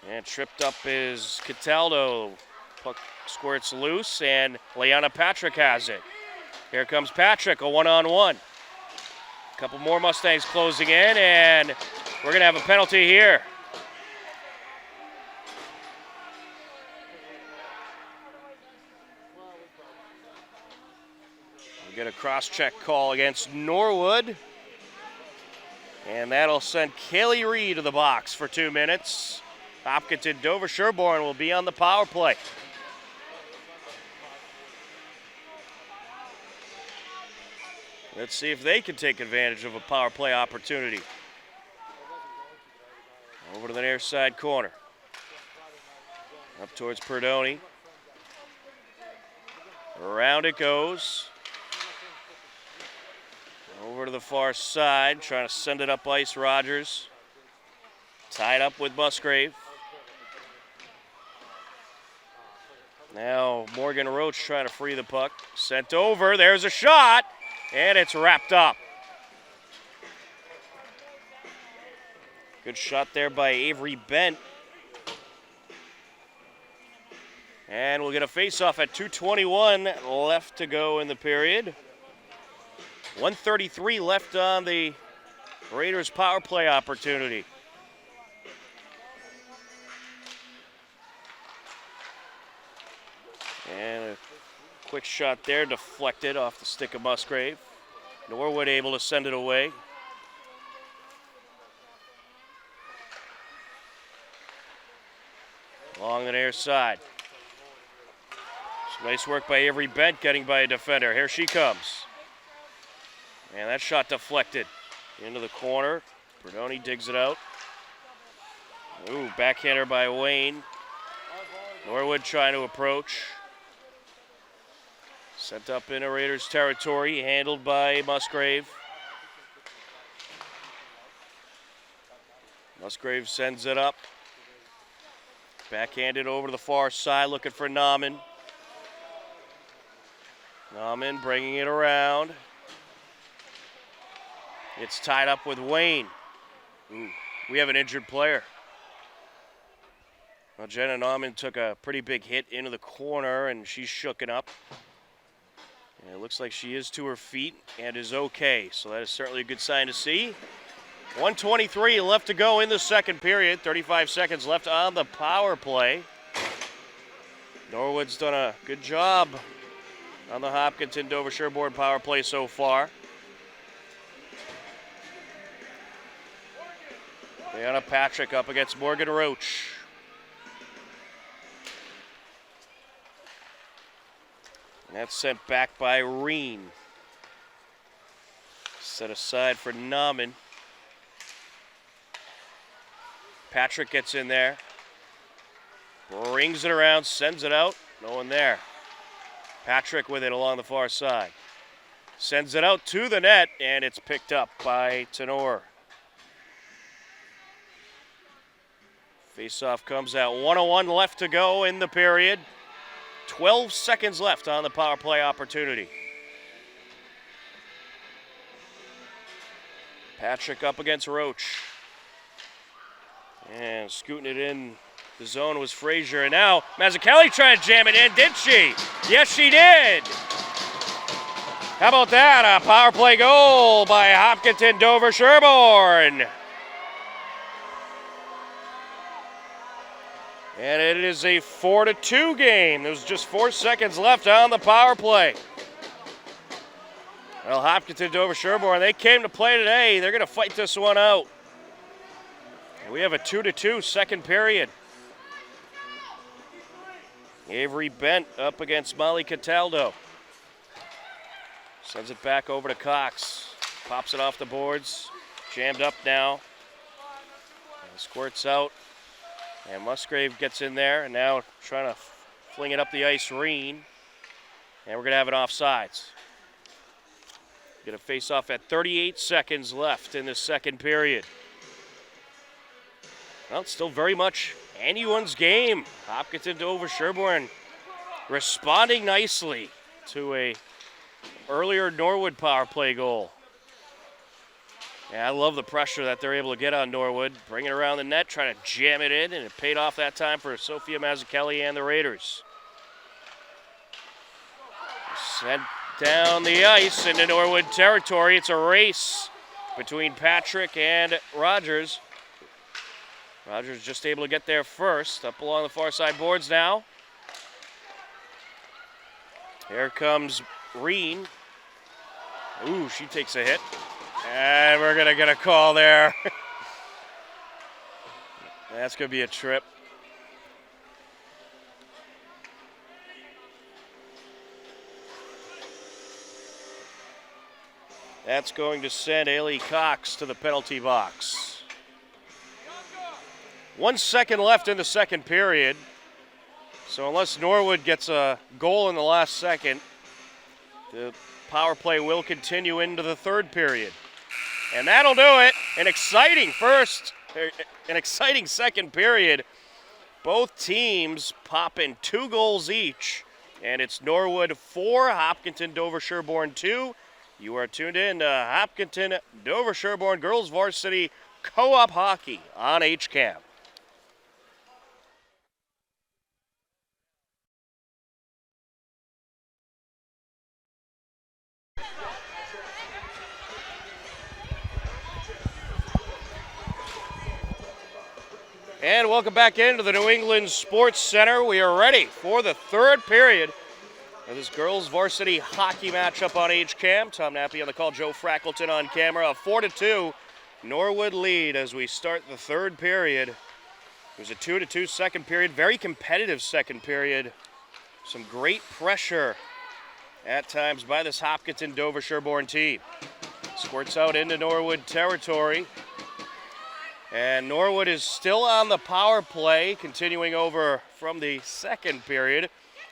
And tripped up is Cataldo. Puck squirts loose, and Leanna Patrick has it. Here comes Patrick, a one-on-one. A couple more Mustangs closing in, and we're going to have a penalty here. We get a cross-check call against Norwood. And that'll send Kaylee Reed to the box for 2 minutes. Hopkinton Dover-Sherborn will be on the power play. Let's see if they can take advantage of a power play opportunity. Over to the near side corner. Up towards Perdoni. Around it goes. Over to the far side, trying to send it up ice, Rogers. Tied up with Musgrave. Now Morgan Roach trying to free the puck. Sent over, there's a shot, and it's wrapped up. Good shot there by Avery Bent. And we'll get a face-off at 2:21 left to go in the period. 1:33 left on the Raiders' power play opportunity. And a quick shot there, deflected off the stick of Musgrave. Norwood able to send it away. Along the near side. Some nice work by Avery Bent, getting by a defender. Here she comes. And that shot deflected into the corner. Bernoni digs it out. Ooh, backhander by Wayne. Norwood trying to approach. Sent up into Raiders territory, handled by Musgrave. Musgrave sends it up. Backhanded over to the far side, looking for Nauman. Nauman bringing it around. It's tied up with Wayne. Ooh, we have an injured player. Well, Jenna Nauman took a pretty big hit into the corner, and she's shooken up. And it looks like she is to her feet and is okay, so that is certainly a good sign to see. 1:23 left to go in the second period. 35 seconds left on the power play. Norwood's done a good job on the Hopkinton Dover-Sherborn power play so far. Brianna Patrick up against Morgan Roach. And that's sent back by Reen. Set aside for Nauman. Patrick gets in there. Brings it around, sends it out. No one there. Patrick with it along the far side. Sends it out to the net, and it's picked up by Tenor. Faceoff comes out. 1:01 left to go in the period. 12 seconds left on the power play opportunity. Patrick up against Roach. And scooting it in the zone was Frazier. And now Mazzucchelli trying to jam it in, did she? Yes, she did. How about that? A power play goal by Hopkinton Dover-Sherborn. And it is a 4-2 game. There's just 4 seconds left on the power play. Well, Hopkinton Dover-Sherborn, they came to play today. They're going to fight this one out. And we have a 2-2 second period. Avery Bent up against Molly Cataldo. Sends it back over to Cox. Pops it off the boards. Jammed up now. And squirts out. And Musgrave gets in there, and now trying to fling it up the ice, Reen. And we're going to have an offsides. Get a face-off at 38 seconds left in the second period. Well, it's still very much anyone's game. Hopkinton Dover-Sherborn responding nicely to a earlier Norwood power play goal. Yeah, I love the pressure that they're able to get on Norwood. Bring it around the net, trying to jam it in, and it paid off that time for Sophia Mazzucchelli and the Raiders. Sent down the ice into Norwood territory. It's a race between Patrick and Rogers. Rogers just able to get there first. Up along the far side boards now. Here comes Reen. Ooh, she takes a hit. And we're going to get a call there. That's going to be a trip. That's going to send Ailey Cox to the penalty box. 1 second left in the second period. So unless Norwood gets a goal in the last second, the power play will continue into the third period. And that'll do it. An exciting second period. Both teams popping 2 goals each. And it's Norwood 4, Hopkinton Dover-Sherborn 2. You are tuned in to Hopkinton Dover-Sherborn Girls Varsity Co-op Hockey on HCAM. And welcome back into the New England Sports Center. We are ready for the third period of this girls varsity hockey matchup on HCAM. Tom Nappy on the call, Joe Frackleton on camera. A 4-2 Norwood lead as we start the third period. It was a 2-2 second period, very competitive second period. Some great pressure at times by this Hopkinton Dover-Sherborn team. Squirts out into Norwood territory. And Norwood is still on the power play, continuing over from the second period.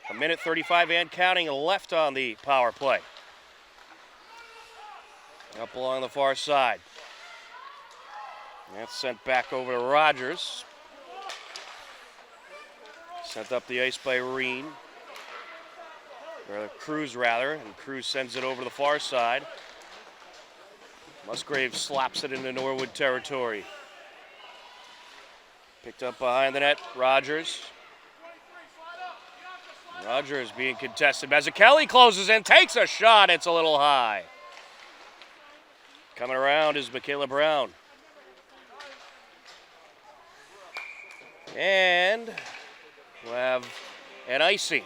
1:35 and counting left on the power play. Up along the far side. That's sent back over to Rogers. Sent up the ice by Reen. Or Cruz, rather, and Cruz sends it over to the far side. Musgrave slaps it into Norwood territory. Picked up behind the net, Rogers. Rogers being contested. Mazzucchelli closes in, takes a shot. It's a little high. Coming around is Michaela Brown. And we'll have an icing.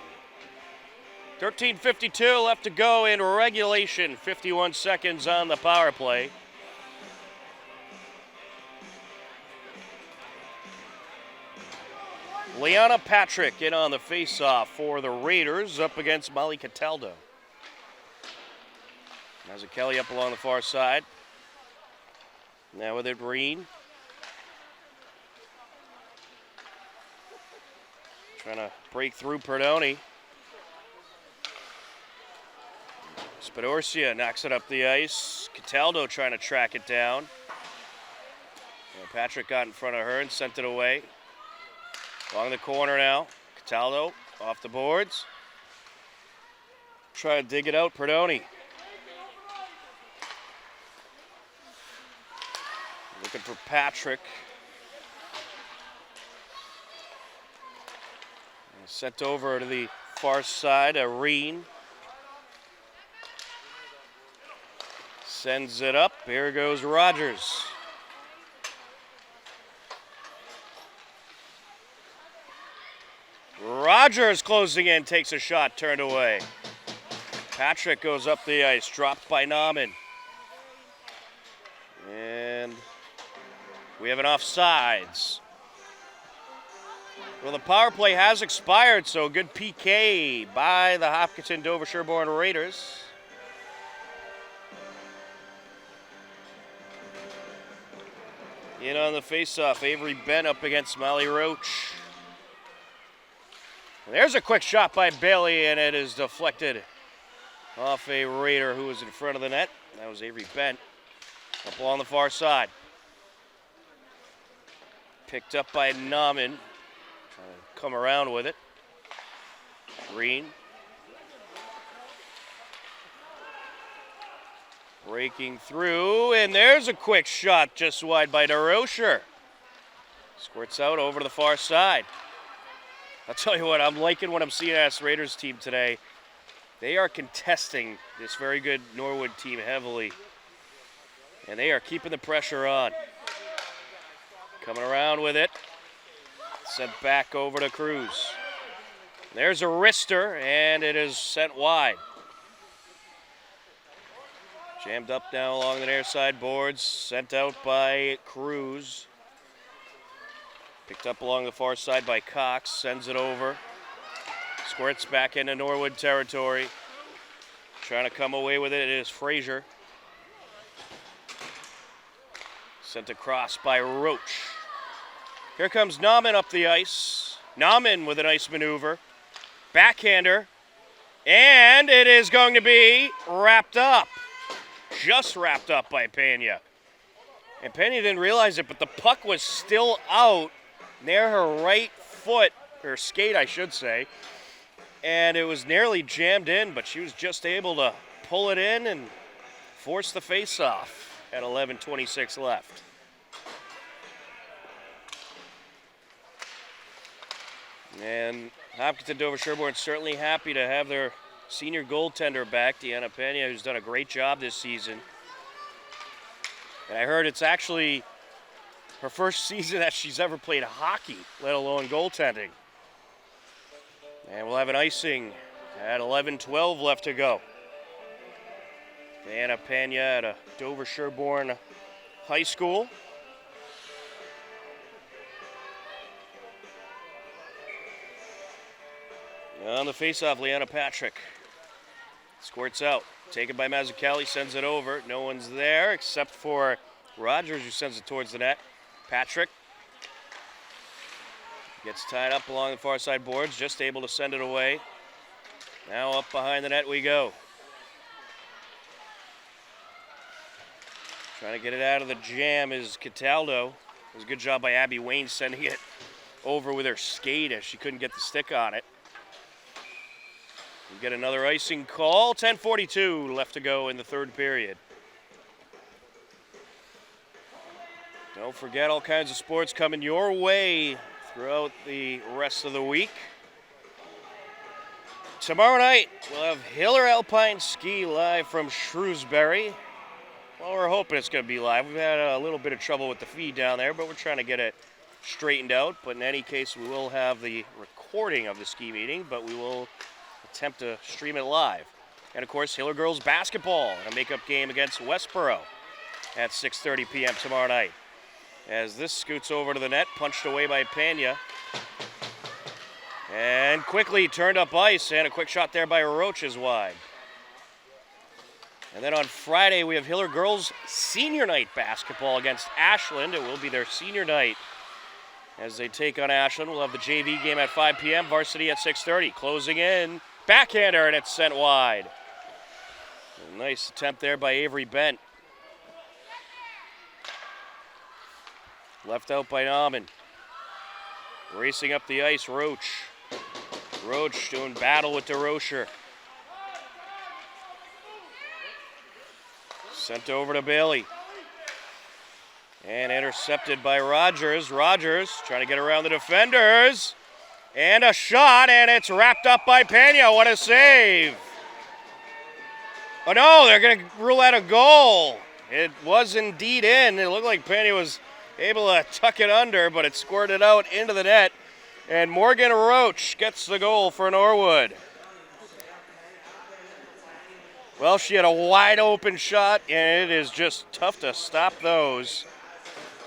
13:52 left to go in regulation. 51 seconds on the power play. Liana Patrick in on the face-off for the Raiders up against Molly Cataldo. Mazzucchelli up along the far side. Now with it, Reen. Trying to break through Perdoni. Spadorcia knocks it up the ice. Cataldo trying to track it down. And Patrick got in front of her and sent it away. Along the corner now. Cataldo off the boards. Try to dig it out, Perdoni. Looking for Patrick. And sent over to the far side, Reen. Sends it up. Here goes Rogers. Rogers closing in, takes a shot, turned away. Patrick goes up the ice, dropped by Nauman. And we have an offsides. Well, the power play has expired, so good PK by the Hopkinton Dover-Sherborn Raiders. In on the faceoff, Avery Bent up against Molly Roach. And there's a quick shot by Bailey, and it is deflected off a Raider who was in front of the net. That was Avery Bent up along the far side. Picked up by Nauman. Trying to come around with it. Green. Breaking through, and there's a quick shot just wide by DeRocher. Squirts out over to the far side. I'll tell you what, I'm liking what I'm seeing at this Raiders team today. They are contesting this very good Norwood team heavily. And they are keeping the pressure on. Coming around with it. Sent back over to Cruz. There's a wrister, and it is sent wide. Jammed up now along the near side boards. Sent out by Cruz. Picked up along the far side by Cox. Sends it over. Squirts back into Norwood territory. Trying to come away with it is Frazier. Sent across by Roach. Here comes Nauman up the ice. Nauman with a nice maneuver. Backhander. And it is going to be wrapped up. Just wrapped up by Pena. And Pena didn't realize it, but the puck was still out near her right foot, or skate I should say. And it was nearly jammed in, but she was just able to pull it in and force the face-off at 11:26 left. And Hopkinton Dover-Sherborn certainly happy to have their senior goaltender back, Deanna Pena, who's done a great job this season. And I heard it's actually her first season that she's ever played hockey, let alone goaltending. And we'll have an icing at 11:12 left to go. Diana Pena at a Dover-Sherborn High School. On the faceoff, Leanna Patrick squirts out. Taken by Mazzucchelli, sends it over. No one's there except for Rogers, who sends it towards the net. Patrick gets tied up along the far side boards, just able to send it away. Now up behind the net we go. Trying to get it out of the jam is Cataldo. It was a good job by Abby Wayne sending it over with her skate as she couldn't get the stick on it. We get another icing call. 10:42 left to go in the third period. Don't forget, all kinds of sports coming your way throughout the rest of the week. Tomorrow night, we'll have Hiller Alpine Ski live from Shrewsbury. Well, we're hoping it's going to be live. We've had a little bit of trouble with the feed down there, but we're trying to get it straightened out. But in any case, we will have the recording of the ski meeting, but we will attempt to stream it live. And of course, Hiller girls basketball in a makeup game against Westboro at 6:30 p.m. tomorrow night. As this scoots over to the net, punched away by Pena. And quickly turned up ice, and a quick shot there by Roach is wide. And then on Friday, we have Hiller girls senior night basketball against Ashland. It will be their senior night as they take on Ashland. We'll have the JV game at 5 p.m., varsity at 6:30. Closing in, backhander, and it's sent wide. A nice attempt there by Avery Bent. Left out by Nauman. Racing up the ice, Roach. Roach doing battle with DeRocher. Sent over to Bailey. And intercepted by Rogers. Rogers trying to get around the defenders. And a shot, and it's wrapped up by Pena. What a save. Oh no, they're going to rule that a goal. It was indeed in. It looked like Pena was able to tuck it under, but it squirted out into the net. And Morgan Roach gets the goal for Norwood. Well, she had a wide open shot, and it is just tough to stop those.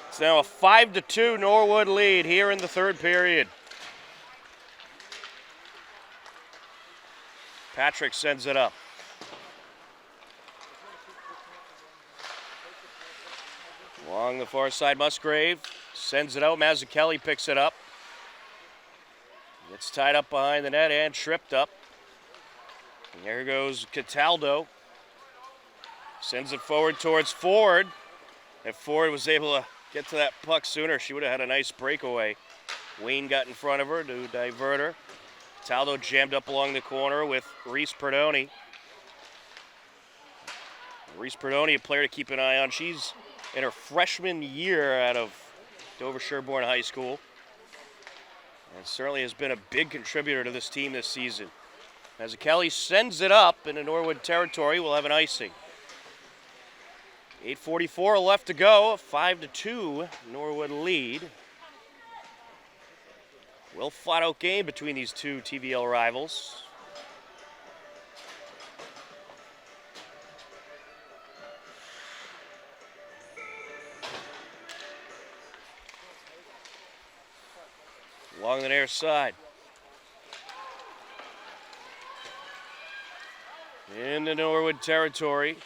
It's now a 5-2 Norwood lead here in the third period. Patrick sends it up. Along the far side, Musgrave sends it out. Mazzucchelli picks it up. Gets tied up behind the net and tripped up. And there goes Cataldo. Sends it forward towards Ford. If Ford was able to get to that puck sooner, she would have had a nice breakaway. Wayne got in front of her to divert her. Cataldo jammed up along the corner with Reese Perdoni. Reese Perdoni, a player to keep an eye on. She's in her freshman year out of Dover-Sherborn High School. And certainly has been a big contributor to this team this season. As Kelly sends it up into Norwood territory, we'll have an icing. 8:44 left to go, 5-2 Norwood lead. Well fought out game between these two TVL rivals. Along the near side. Into Norwood territory.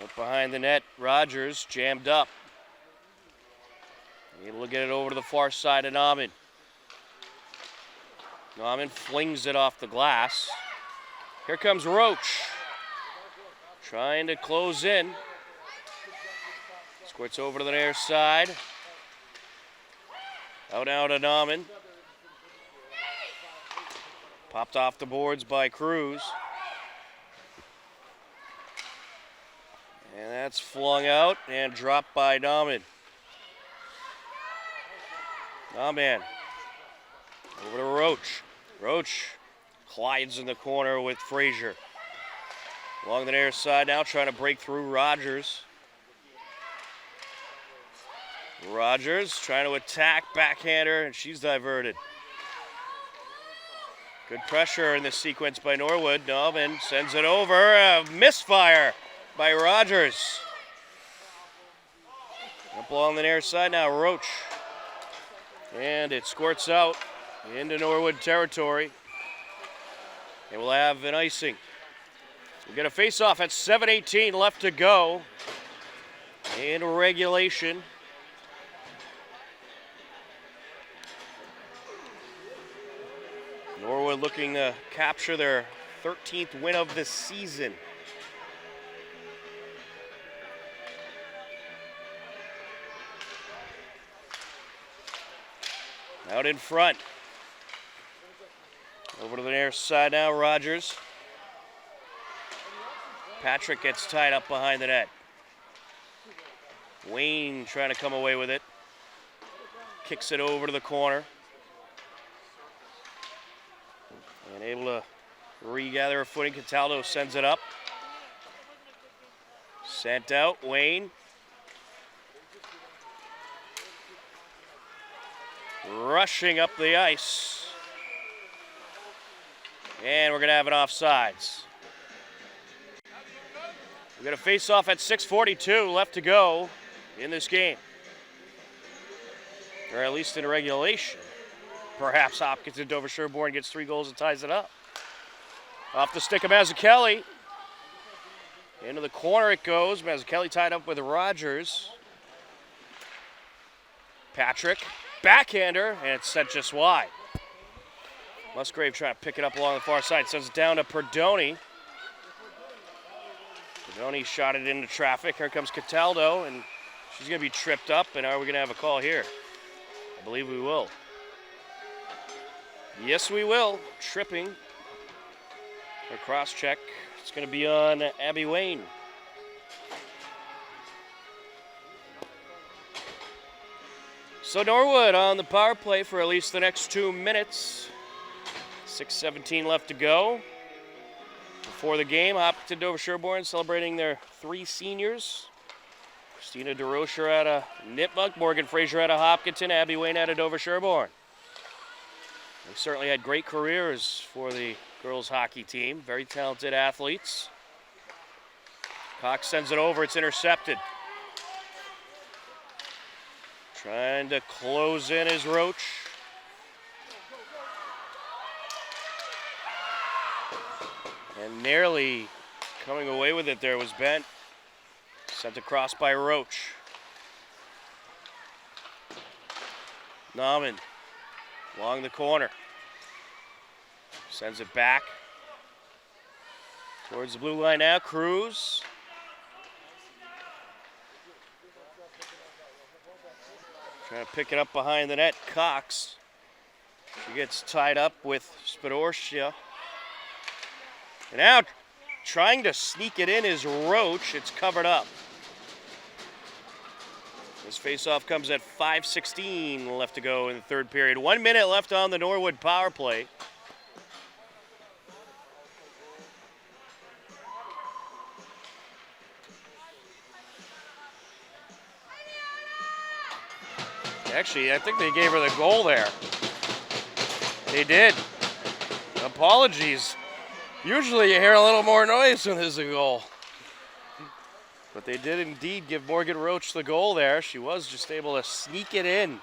Up behind the net, Rogers jammed up. Able to get it over to the far side of Nauman. Nauman flings it off the glass. Here comes Roach. Trying to close in. Squirts over to the near side. Out now to Nauman. Popped off the boards by Cruz. And that's flung out and dropped by Nauman. Nauman. Over to Roach. Roach collides in the corner with Frazier. Along the near side now, trying to break through Rogers. Rogers trying to attack, backhander, and she's diverted. Good pressure in this sequence by Norwood. Norman sends it over. A misfire by Rogers. Up along the near side now, Roach. And it squirts out into Norwood territory. And we'll have an icing. We get a face-off at 7:18 left to go in regulation. Norwood looking to capture their 13th win of the season. Out in front. Over to the near side now, Rogers. Patrick gets tied up behind the net. Wayne trying to come away with it. Kicks it over to the corner. And able to regather her footing. Cataldo sends it up. Sent out, Wayne. Rushing up the ice. And we're going to have an offsides. We're going to face off at 6:42 left to go in this game. Or at least in regulation. Perhaps Hopkinton Dover-Sherborn gets 3 goals and ties it up. Off the stick of Mazzucchelli. Into the corner it goes. Mazzucchelli tied up with Rogers. Patrick, backhander, and it's sent just wide. Musgrave trying to pick it up along the far side. Sends it down to Perdoni. Perdoni shot it into traffic. Here comes Cataldo, and she's going to be tripped up. And are we going to have a call here? I believe we will. Yes, we will. Tripping. Or cross check. It's going to be on Abby Wayne. So Norwood on the power play for at least the next 2 minutes. 6:17 left to go. Before the game, Hopkinton Dover-Sherborn celebrating their 3 seniors. Christina DeRocher out of Nipmuc, Morgan Fraser out of Hopkinton, Abby Wayne out of Dover-Sherborn. They certainly had great careers for the girls hockey team. Very talented athletes. Cox sends it over. It's intercepted. Trying to close in is Roach. And nearly coming away with it there was Bent. Sent across by Roach. Nauman along the corner. Sends it back. Towards the blue line now, Cruz. Trying to pick it up behind the net, Cox. She gets tied up with Spadorcia. And now trying to sneak it in is Roach. It's covered up. This faceoff comes at 5:16 left to go in the third period. 1 minute left on the Norwood power play. Actually, I think they gave her the goal there. They did. Apologies. Usually you hear a little more noise when there's a goal. But they did indeed give Morgan Roach the goal there. She was just able to sneak it in.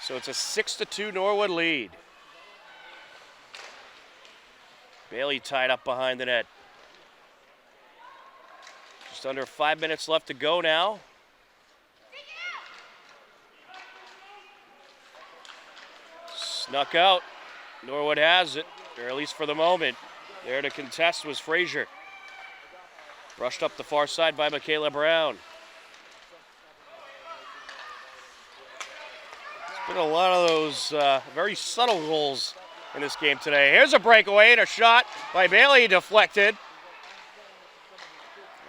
So it's a 6-2 Norwood lead. Bailey tied up behind the net. Just under 5 minutes left to go now. Snuck out. Norwood has it, or at least for the moment. There to contest was Frazier. Brushed up the far side by Michaela Brown. There's been a lot of those very subtle goals in this game today. Here's a breakaway and a shot by Bailey deflected.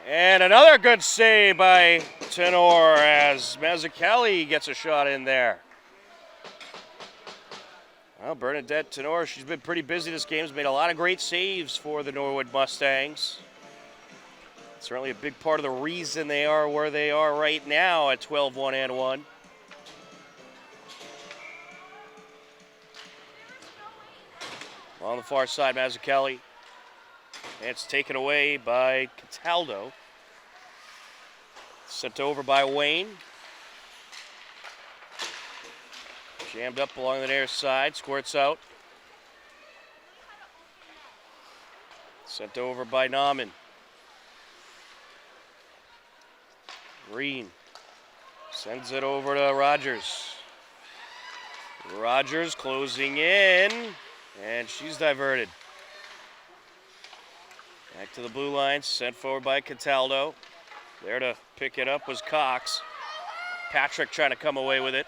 And another good save by Tenor as Mazzucchelli gets a shot in there. Well, Bernadette Tenor, she's been pretty busy this game. Has made a lot of great saves for the Norwood Mustangs. Certainly a big part of the reason they are where they are right now at 12-1 and 1. On the far side, Mazzucchelli. And it's taken away by Cataldo. Sent over by Wayne. Jammed up along the near side, squirts out. Sent over by Nauman. Green sends it over to Rogers. Rogers closing in, and she's diverted. Back to the blue line, sent forward by Cataldo. There to pick it up was Cox. Patrick trying to come away with it.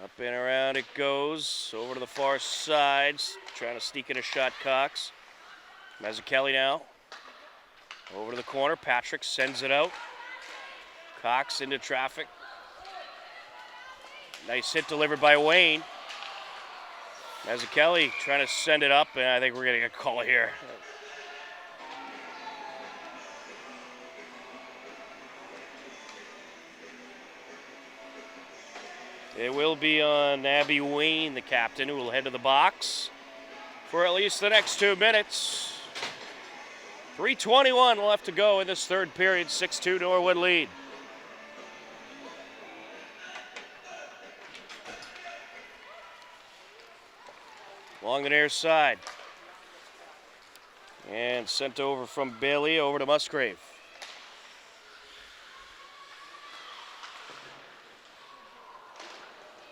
Up and around it goes, over to the far side, trying to sneak in a shot, Cox. Mazzucchelli now, over to the corner, Patrick sends it out. Cox into traffic. Nice hit delivered by Wayne. Mazzucchelli trying to send it up, and I think we're getting a call here. It will be on Abby Wayne, the captain, who will head to the box for at least the next 2 minutes. 3:21 left to go in this third period. 6-2 Norwood lead. Along the near side. And sent over from Bailey over to Musgrave.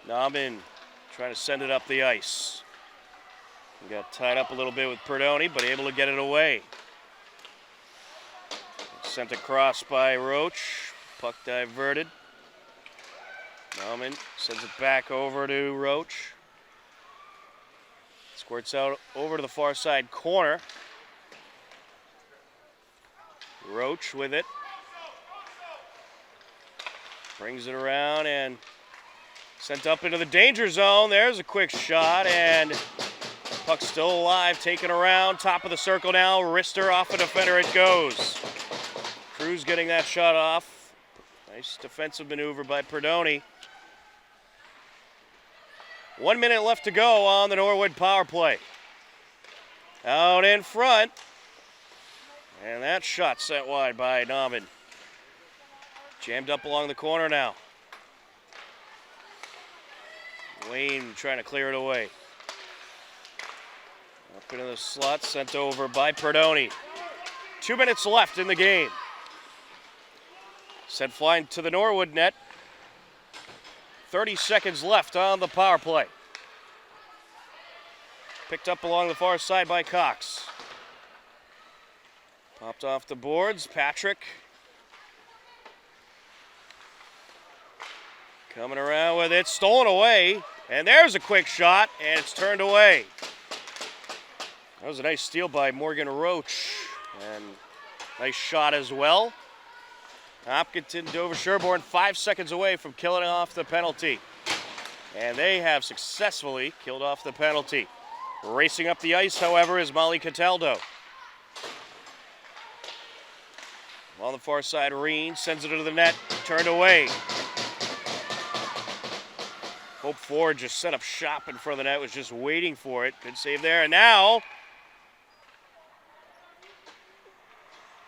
Nauman trying to send it up the ice. He got tied up a little bit with Perdoni, but able to get it away. Sent across by Roach. Puck diverted. Nauman sends it back over to Roach. Squirts out over to the far side corner. Roach with it. Brings it around and sent up into the danger zone. There's a quick shot, and puck's still alive, taken around, top of the circle now. Wrister off a defender it goes. Cruz getting that shot off. Nice defensive maneuver by Perdoni. 1 minute left to go on the Norwood power play. Out in front. And that shot sent wide by Nauman. Jammed up along the corner now. Wayne trying to clear it away. Up into the slot, sent over by Perdoni. 2 minutes left in the game. Sent flying to the Norwood net. 30 seconds left on the power play. Picked up along the far side by Cox. Popped off the boards, Patrick. Coming around with it, stolen away. And there's a quick shot, and it's turned away. That was a nice steal by Morgan Roach. And nice shot as well. Hopkinton, Dover-Sherborn 5 seconds away from killing off the penalty. And they have successfully killed off the penalty. Racing up the ice, however, is Molly Cataldo. On the far side, Reen sends it to the net, turned away. Hope Ford just set up shop in front of the net, was just waiting for it. Good save there, and now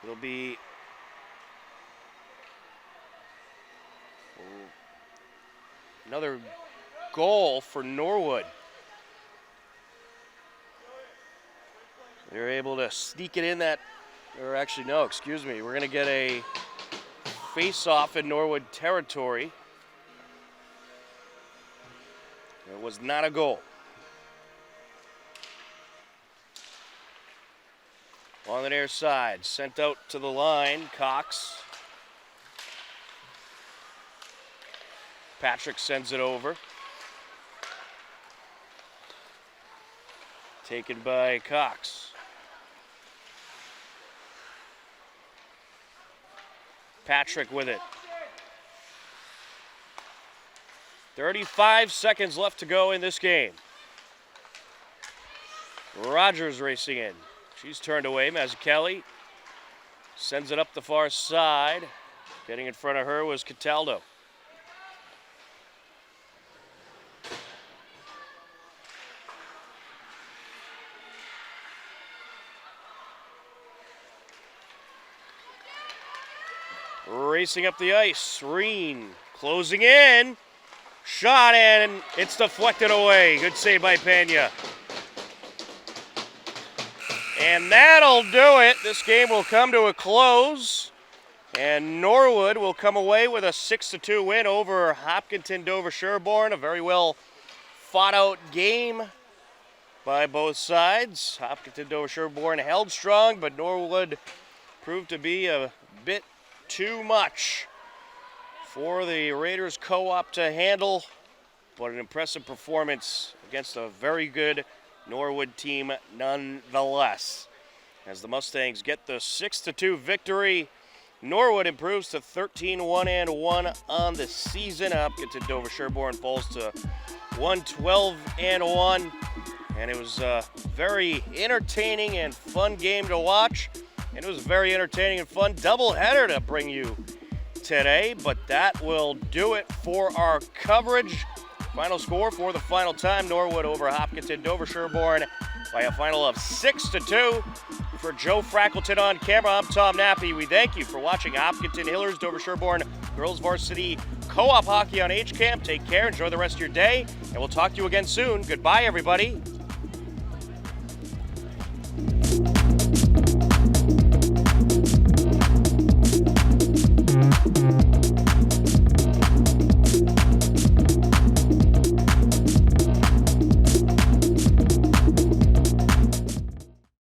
it'll be another goal for Norwood. They're able to sneak it in that, or actually no, excuse me. We're gonna get a face-off in Norwood territory. It was not a goal. On the near side, sent out to the line, Cox. Patrick sends it over. Taken by Cox. Patrick with it. 35 seconds left to go in this game. Rogers racing in. She's turned away. Mazzucchelli sends it up the far side. Getting in front of her was Cataldo. Racing up the ice, Reen closing in. Shot, and it's deflected away. Good save by Pena. And that'll do it. This game will come to a close. And Norwood will come away with a 6-2 win over Hopkinton Dover-Sherborn. A very well fought out game by both sides. Hopkinton Dover-Sherborn held strong, but Norwood proved to be a bit too much for the Raiders co-op to handle, but an impressive performance against a very good Norwood team nonetheless. As the Mustangs get the 6-2 victory, Norwood improves to 13-1-1 on the season. Hopkinton Dover-Sherborn falls to 1-12-1, and it was a very entertaining and fun game to watch. And it was a very entertaining and fun doubleheader to bring you today, but that will do it for our coverage. Final score for the final time, Norwood over Hopkinton Dover-Sherborn by a final of 6-2. For Joe Frackleton on camera, I'm Tom Nappy. We thank you for watching Hopkinton Hillers Dover-Sherborn Girls Varsity Co-op Hockey on HCAM. Take care, enjoy the rest of your day, and we'll talk to you again soon. Goodbye, everybody.